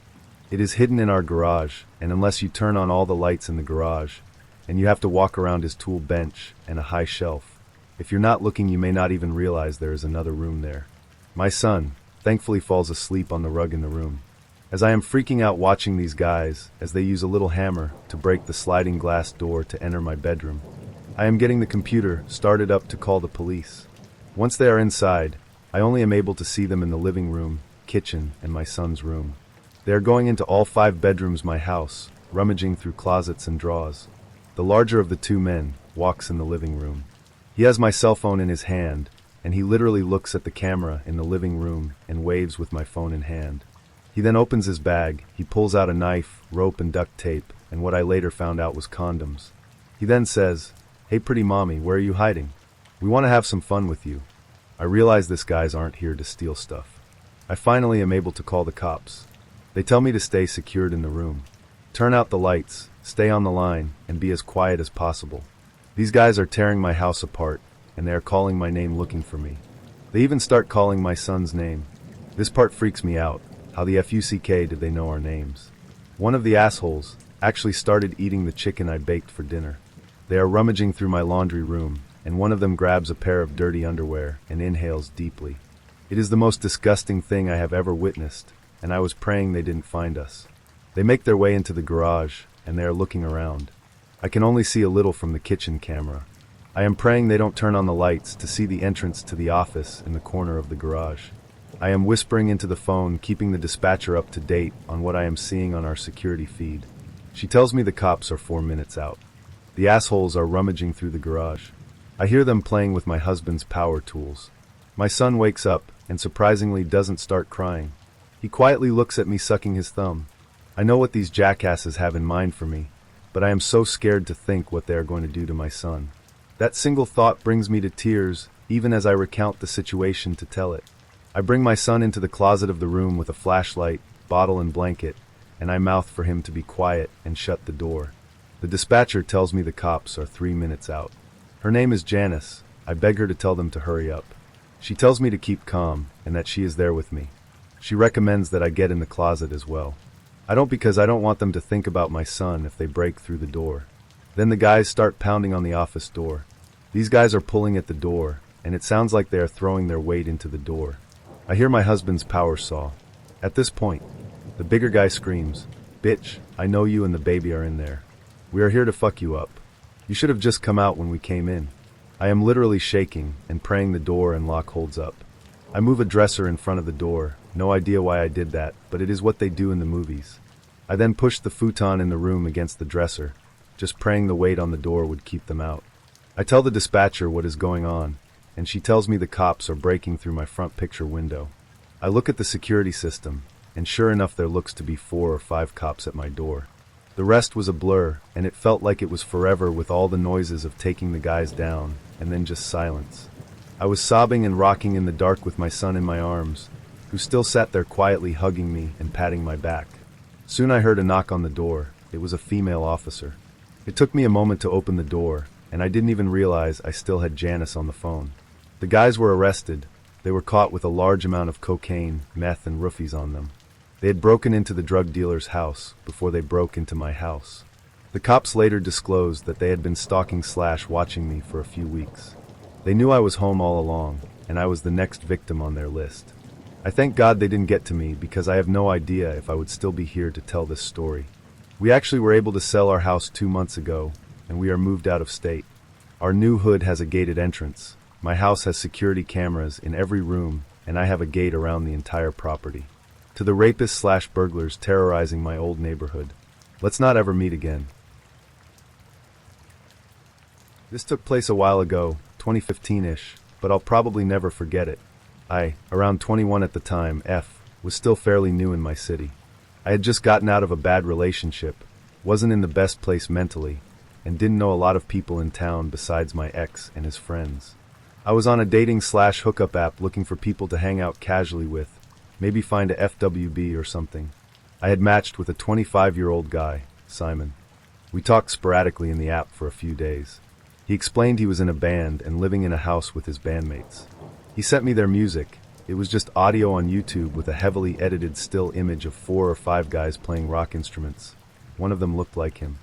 It is hidden in our garage, and unless you turn on all the lights in the garage, and you have to walk around his tool bench and a high shelf. If you're not looking, you may not even realize there is another room there. My son, thankfully, falls asleep on the rug in the room. As I am freaking out watching these guys, as they use a little hammer to break the sliding glass door to enter my bedroom, I am getting the computer started up to call the police. Once they are inside, I only am able to see them in the living room, kitchen, and my son's room. They are going into all 5 bedrooms my house, rummaging through closets and drawers. The larger of the 2 men walks in the living room. He has my cell phone in his hand, and he literally looks at the camera in the living room and waves with my phone in hand. He then opens his bag, he pulls out a knife, rope, and duct tape, and what I later found out was condoms. He then says, "Hey pretty mommy, where are you hiding? We want to have some fun with you." I realize these guys aren't here to steal stuff. I finally am able to call the cops. They tell me to stay secured in the room. Turn out the lights, stay on the line, and be as quiet as possible. These guys are tearing my house apart, and they are calling my name looking for me. They even start calling my son's name. This part freaks me out. How the fuck did they know our names? One of the assholes actually started eating the chicken I baked for dinner. They are rummaging through my laundry room, and one of them grabs a pair of dirty underwear and inhales deeply. It is the most disgusting thing I have ever witnessed, and I was praying they didn't find us. They make their way into the garage, and they are looking around. I can only see a little from the kitchen camera. I am praying they don't turn on the lights to see the entrance to the office in the corner of the garage. I am whispering into the phone, keeping the dispatcher up to date on what I am seeing on our security feed. She tells me the cops are 4 minutes out. The assholes are rummaging through the garage. I hear them playing with my husband's power tools. My son wakes up and surprisingly doesn't start crying. He quietly looks at me sucking his thumb. I know what these jackasses have in mind for me, but I am so scared to think what they are going to do to my son. That single thought brings me to tears, even as I recount the situation to tell it. I bring my son into the closet of the room with a flashlight, bottle, and blanket, and I mouth for him to be quiet and shut the door. The dispatcher tells me the cops are 3 minutes out. Her name is Janice. I beg her to tell them to hurry up. She tells me to keep calm and that she is there with me. She recommends that I get in the closet as well. I don't, because I don't want them to think about my son if they break through the door. Then the guys start pounding on the office door. These guys are pulling at the door, and it sounds like they are throwing their weight into the door. I hear my husband's power saw. At this point, the bigger guy screams, "Bitch, I know you and the baby are in there. We are here to fuck you up. You should have just come out when we came in." I am literally shaking and praying the door and lock holds up. I move a dresser in front of the door, no idea why I did that, but it is what they do in the movies. I then pushed the futon in the room against the dresser, just praying the weight on the door would keep them out. I tell the dispatcher what is going on, and she tells me the cops are breaking through my front picture window. I look at the security system, and sure enough there looks to be 4 or 5 cops at my door. The rest was a blur, and it felt like it was forever with all the noises of taking the guys down, and then just silence. I was sobbing and rocking in the dark with my son in my arms, who still sat there quietly hugging me and patting my back. Soon I heard a knock on the door. It was a female officer. It took me a moment to open the door, and I didn't even realize I still had Janice on the phone. The guys were arrested. They were caught with a large amount of cocaine, meth, and roofies on them. They had broken into the drug dealer's house before they broke into my house. The cops later disclosed that they had been stalking / watching me for a few weeks. They knew I was home all along, and I was the next victim on their list. I thank God they didn't get to me because I have no idea if I would still be here to tell this story. We actually were able to sell our house 2 months ago, and we are moved out of state. Our new hood has a gated entrance. My house has security cameras in every room, and I have a gate around the entire property. To the rapists / burglars terrorizing my old neighborhood, let's not ever meet again. This took place a while ago, 2015-ish, but I'll probably never forget it. I, around 21 at the time, was still fairly new in my city. I had just gotten out of a bad relationship, wasn't in the best place mentally, and didn't know a lot of people in town besides my ex and his friends. I was on a dating / hookup app looking for people to hang out casually with, maybe find a FWB or something. I had matched with a 25-year-old guy, Simon. We talked sporadically in the app for a few days. He explained he was in a band and living in a house with his bandmates. He sent me their music. It was just audio on YouTube with a heavily edited still image of 4 or 5 guys playing rock instruments. One of them looked like him.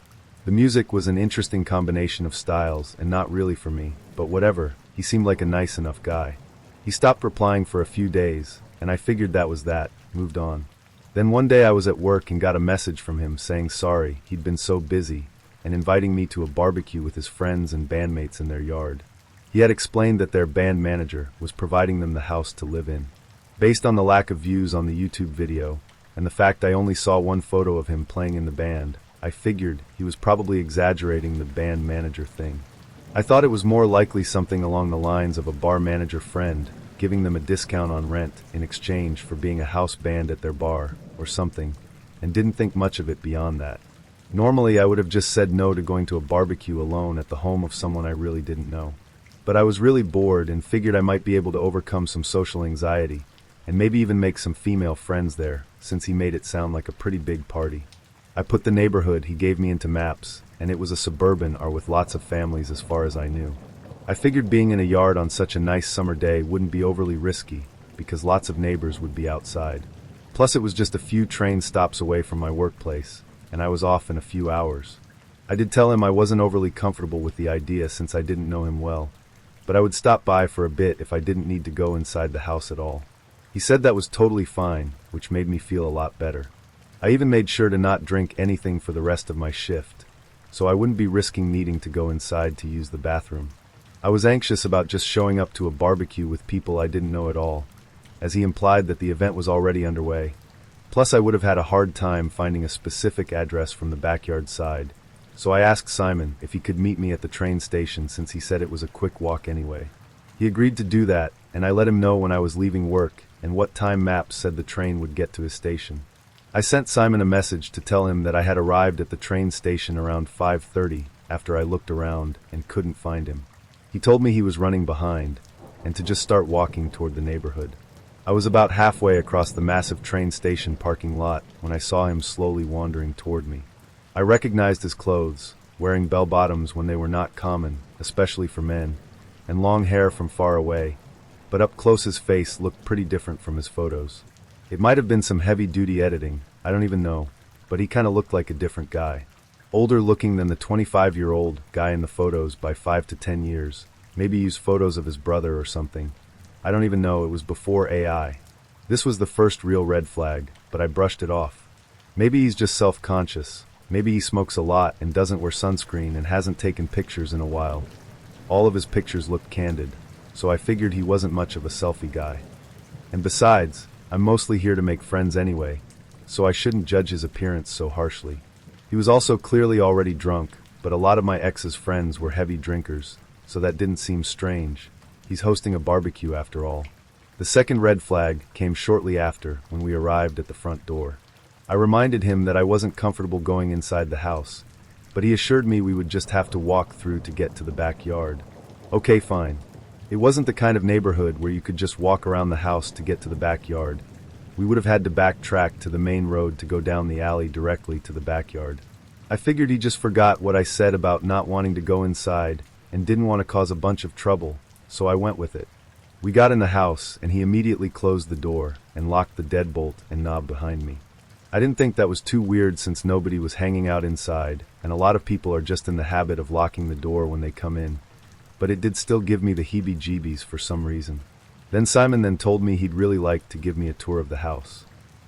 The music was an interesting combination of styles and not really for me, but whatever, he seemed like a nice enough guy. He stopped replying for a few days, and I figured that was that, moved on. Then one day I was at work and got a message from him saying sorry, he'd been so busy, and inviting me to a barbecue with his friends and bandmates in their yard. He had explained that their band manager was providing them the house to live in. Based on the lack of views on the YouTube video, and the fact I only saw one photo of him playing in the band, I figured he was probably exaggerating the band manager thing. I thought it was more likely something along the lines of a bar manager friend giving them a discount on rent in exchange for being a house band at their bar, or something, and didn't think much of it beyond that. Normally I would have just said no to going to a barbecue alone at the home of someone I really didn't know. But I was really bored and figured I might be able to overcome some social anxiety, and maybe even make some female friends there, since he made it sound like a pretty big party. I put the neighborhood he gave me into maps, and it was a suburban or with lots of families as far as I knew. I figured being in a yard on such a nice summer day wouldn't be overly risky, because lots of neighbors would be outside. Plus it was just a few train stops away from my workplace, and I was off in a few hours. I did tell him I wasn't overly comfortable with the idea since I didn't know him well, but I would stop by for a bit if I didn't need to go inside the house at all. He said that was totally fine, which made me feel a lot better. I even made sure to not drink anything for the rest of my shift, so I wouldn't be risking needing to go inside to use the bathroom. I was anxious about just showing up to a barbecue with people I didn't know at all, as he implied that the event was already underway. Plus I would have had a hard time finding a specific address from the backyard side, so I asked Simon if he could meet me at the train station since he said it was a quick walk anyway. He agreed to do that, and I let him know when I was leaving work and what time maps said the train would get to his station. I sent Simon a message to tell him that I had arrived at the train station around 5:30 after I looked around and couldn't find him. He told me he was running behind, and to just start walking toward the neighborhood. I was about halfway across the massive train station parking lot when I saw him slowly wandering toward me. I recognized his clothes, wearing bell-bottoms when they were not common, especially for men, and long hair from far away, but up close his face looked pretty different from his photos. It might have been some heavy-duty editing, I don't even know, but he kind of looked like a different guy. Older looking than the 25-year-old guy in the photos by 5 to 10 years. Maybe used photos of his brother or something. I don't even know, it was before AI. This was the first real red flag, but I brushed it off. Maybe he's just self-conscious. Maybe he smokes a lot and doesn't wear sunscreen and hasn't taken pictures in a while. All of his pictures looked candid, so I figured he wasn't much of a selfie guy. And besides, I'm mostly here to make friends anyway, so I shouldn't judge his appearance so harshly. He was also clearly already drunk, but a lot of my ex's friends were heavy drinkers, so that didn't seem strange. He's hosting a barbecue after all. The second red flag came shortly after, when we arrived at the front door. I reminded him that I wasn't comfortable going inside the house, but he assured me we would just have to walk through to get to the backyard. Okay, fine. It wasn't the kind of neighborhood where you could just walk around the house to get to the backyard. We would have had to backtrack to the main road to go down the alley directly to the backyard. I figured he just forgot what I said about not wanting to go inside and didn't want to cause a bunch of trouble, so I went with it. We got in the house, and he immediately closed the door and locked the deadbolt and knob behind me. I didn't think that was too weird since nobody was hanging out inside, and a lot of people are just in the habit of locking the door when they come in, but it did still give me the heebie-jeebies for some reason. Then Simon told me he'd really like to give me a tour of the house.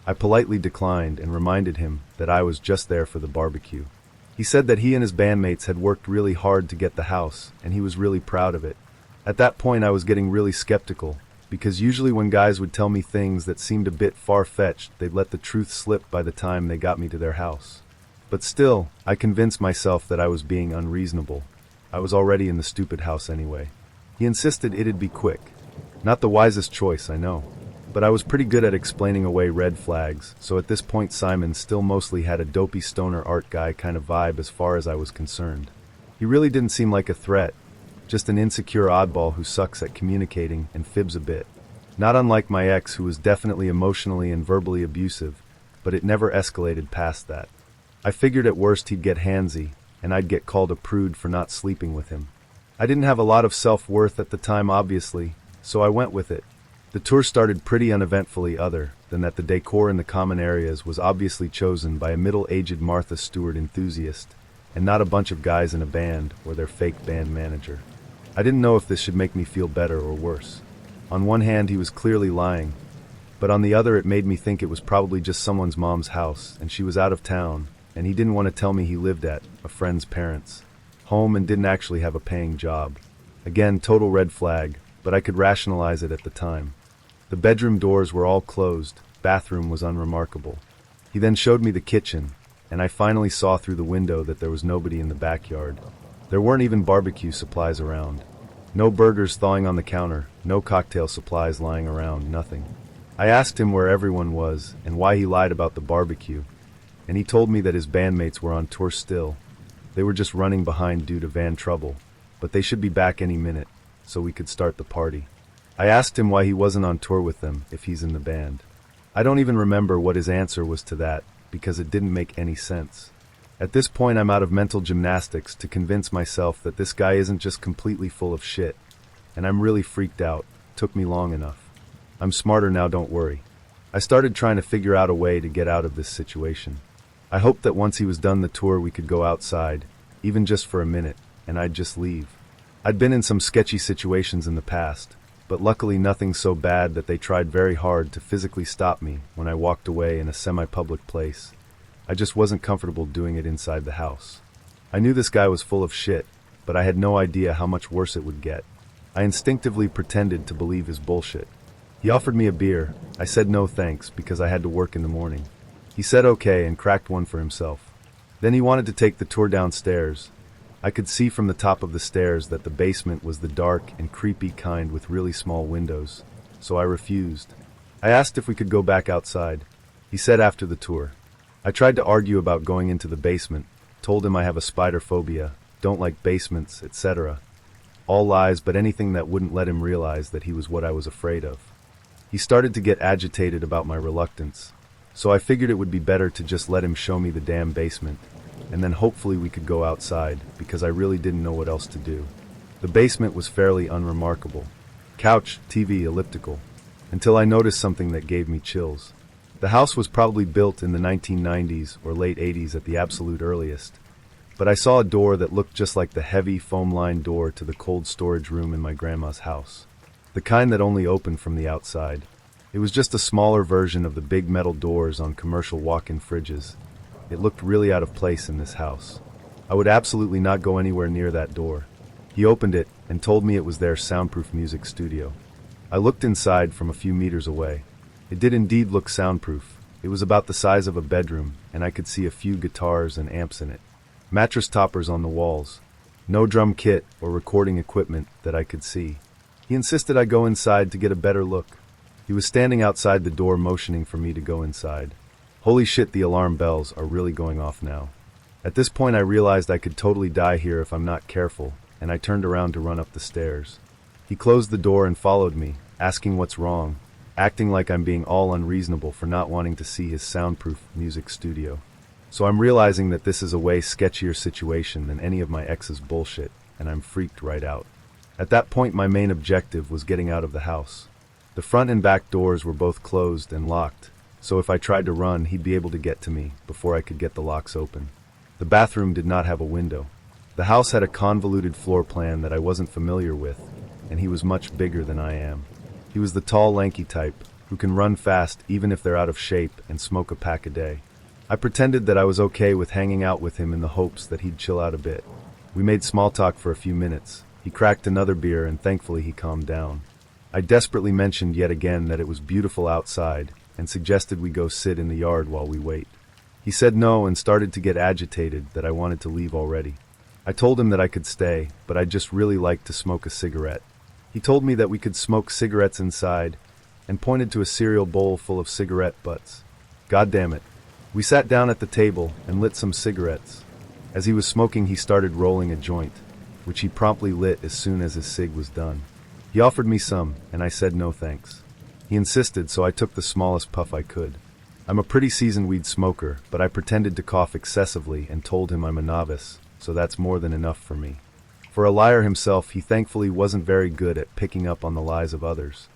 I politely declined and reminded him that I was just there for the barbecue. He said that he and his bandmates had worked really hard to get the house, and he was really proud of it. At that point I was getting really skeptical, because usually when guys would tell me things that seemed a bit far-fetched, they'd let the truth slip by the time they got me to their house. But still, I convinced myself that I was being unreasonable. I was already in the stupid house anyway. He insisted it'd be quick. Not the wisest choice, I know. But I was pretty good at explaining away red flags, so at this point Simon still mostly had a dopey stoner art guy kind of vibe as far as I was concerned. He really didn't seem like a threat, just an insecure oddball who sucks at communicating and fibs a bit. Not unlike my ex, who was definitely emotionally and verbally abusive, but it never escalated past that. I figured at worst he'd get handsy, and I'd get called a prude for not sleeping with him. I didn't have a lot of self-worth at the time, obviously, so I went with it. The tour started pretty uneventfully, other than that the decor in the common areas was obviously chosen by a middle-aged Martha Stewart enthusiast, and not a bunch of guys in a band or their fake band manager. I didn't know if this should make me feel better or worse. On one hand, he was clearly lying, but on the other it made me think it was probably just someone's mom's house, and she was out of town, and he didn't want to tell me he lived at a friend's parents' home and didn't actually have a paying job. Again, total red flag, but I could rationalize it at the time. The bedroom doors were all closed, bathroom was unremarkable. He then showed me the kitchen, and I finally saw through the window that there was nobody in the backyard. There weren't even barbecue supplies around. No burgers thawing on the counter, no cocktail supplies lying around, nothing. I asked him where everyone was and why he lied about the barbecue, and he told me that his bandmates were on tour still. They were just running behind due to van trouble, but they should be back any minute, so we could start the party. I asked him why he wasn't on tour with them if he's in the band. I don't even remember what his answer was to that, because it didn't make any sense. At this point I'm out of mental gymnastics to convince myself that this guy isn't just completely full of shit, and I'm really freaked out. Took me long enough. I'm smarter now, don't worry. I started trying to figure out a way to get out of this situation. I hoped that once he was done the tour we could go outside, even just for a minute, and I'd just leave. I'd been in some sketchy situations in the past, but luckily nothing so bad that they tried very hard to physically stop me when I walked away in a semi-public place. I just wasn't comfortable doing it inside the house. I knew this guy was full of shit, but I had no idea how much worse it would get. I instinctively pretended to believe his bullshit. He offered me a beer. I said no thanks because I had to work in the morning. He said okay and cracked one for himself. Then he wanted to take the tour downstairs. I could see from the top of the stairs that the basement was the dark and creepy kind with really small windows, so I refused. I asked if we could go back outside. He said after the tour. I tried to argue about going into the basement, told him I have a spider phobia, don't like basements, etc. All lies, but anything that wouldn't let him realize that he was what I was afraid of. He started to get agitated about my reluctance, so I figured it would be better to just let him show me the damn basement, and then hopefully we could go outside, because I really didn't know what else to do. The basement was fairly unremarkable. Couch, TV, elliptical, until I noticed something that gave me chills. The house was probably built in the 1990s or late 80s at the absolute earliest, but I saw a door that looked just like the heavy foam-lined door to the cold storage room in my grandma's house. The kind that only opened from the outside. It was just a smaller version of the big metal doors on commercial walk-in fridges. It looked really out of place in this house. I would absolutely not go anywhere near that door. He opened it and told me it was their soundproof music studio. I looked inside from a few meters away. It did indeed look soundproof. It was about the size of a bedroom, and I could see a few guitars and amps in it. Mattress toppers on the walls. No drum kit or recording equipment that I could see. He insisted I go inside to get a better look. He was standing outside the door motioning for me to go inside. Holy shit, the alarm bells are really going off now. At this point I realized I could totally die here if I'm not careful, and I turned around to run up the stairs. He closed the door and followed me, asking what's wrong, acting like I'm being all unreasonable for not wanting to see his soundproof music studio. So I'm realizing that this is a way sketchier situation than any of my ex's bullshit, and I'm freaked right out. At that point my main objective was getting out of the house. The front and back doors were both closed and locked, so if I tried to run he'd be able to get to me before I could get the locks open. The bathroom did not have a window. The house had a convoluted floor plan that I wasn't familiar with, and he was much bigger than I am. He was the tall, lanky type, who can run fast even if they're out of shape and smoke a pack a day. I pretended that I was okay with hanging out with him in the hopes that he'd chill out a bit. We made small talk for a few minutes. He cracked another beer and thankfully he calmed down. I desperately mentioned yet again that it was beautiful outside and suggested we go sit in the yard while we wait. He said no and started to get agitated that I wanted to leave already. I told him that I could stay, but I'd just really like to smoke a cigarette. He told me that we could smoke cigarettes inside and pointed to a cereal bowl full of cigarette butts. God damn it. We sat down at the table and lit some cigarettes. As he was smoking, he started rolling a joint, which he promptly lit as soon as his cig was done. He offered me some, and I said no thanks. He insisted, so I took the smallest puff I could. I'm a pretty seasoned weed smoker, but I pretended to cough excessively and told him I'm a novice, so that's more than enough for me. For a liar himself, he thankfully wasn't very good at picking up on the lies of others.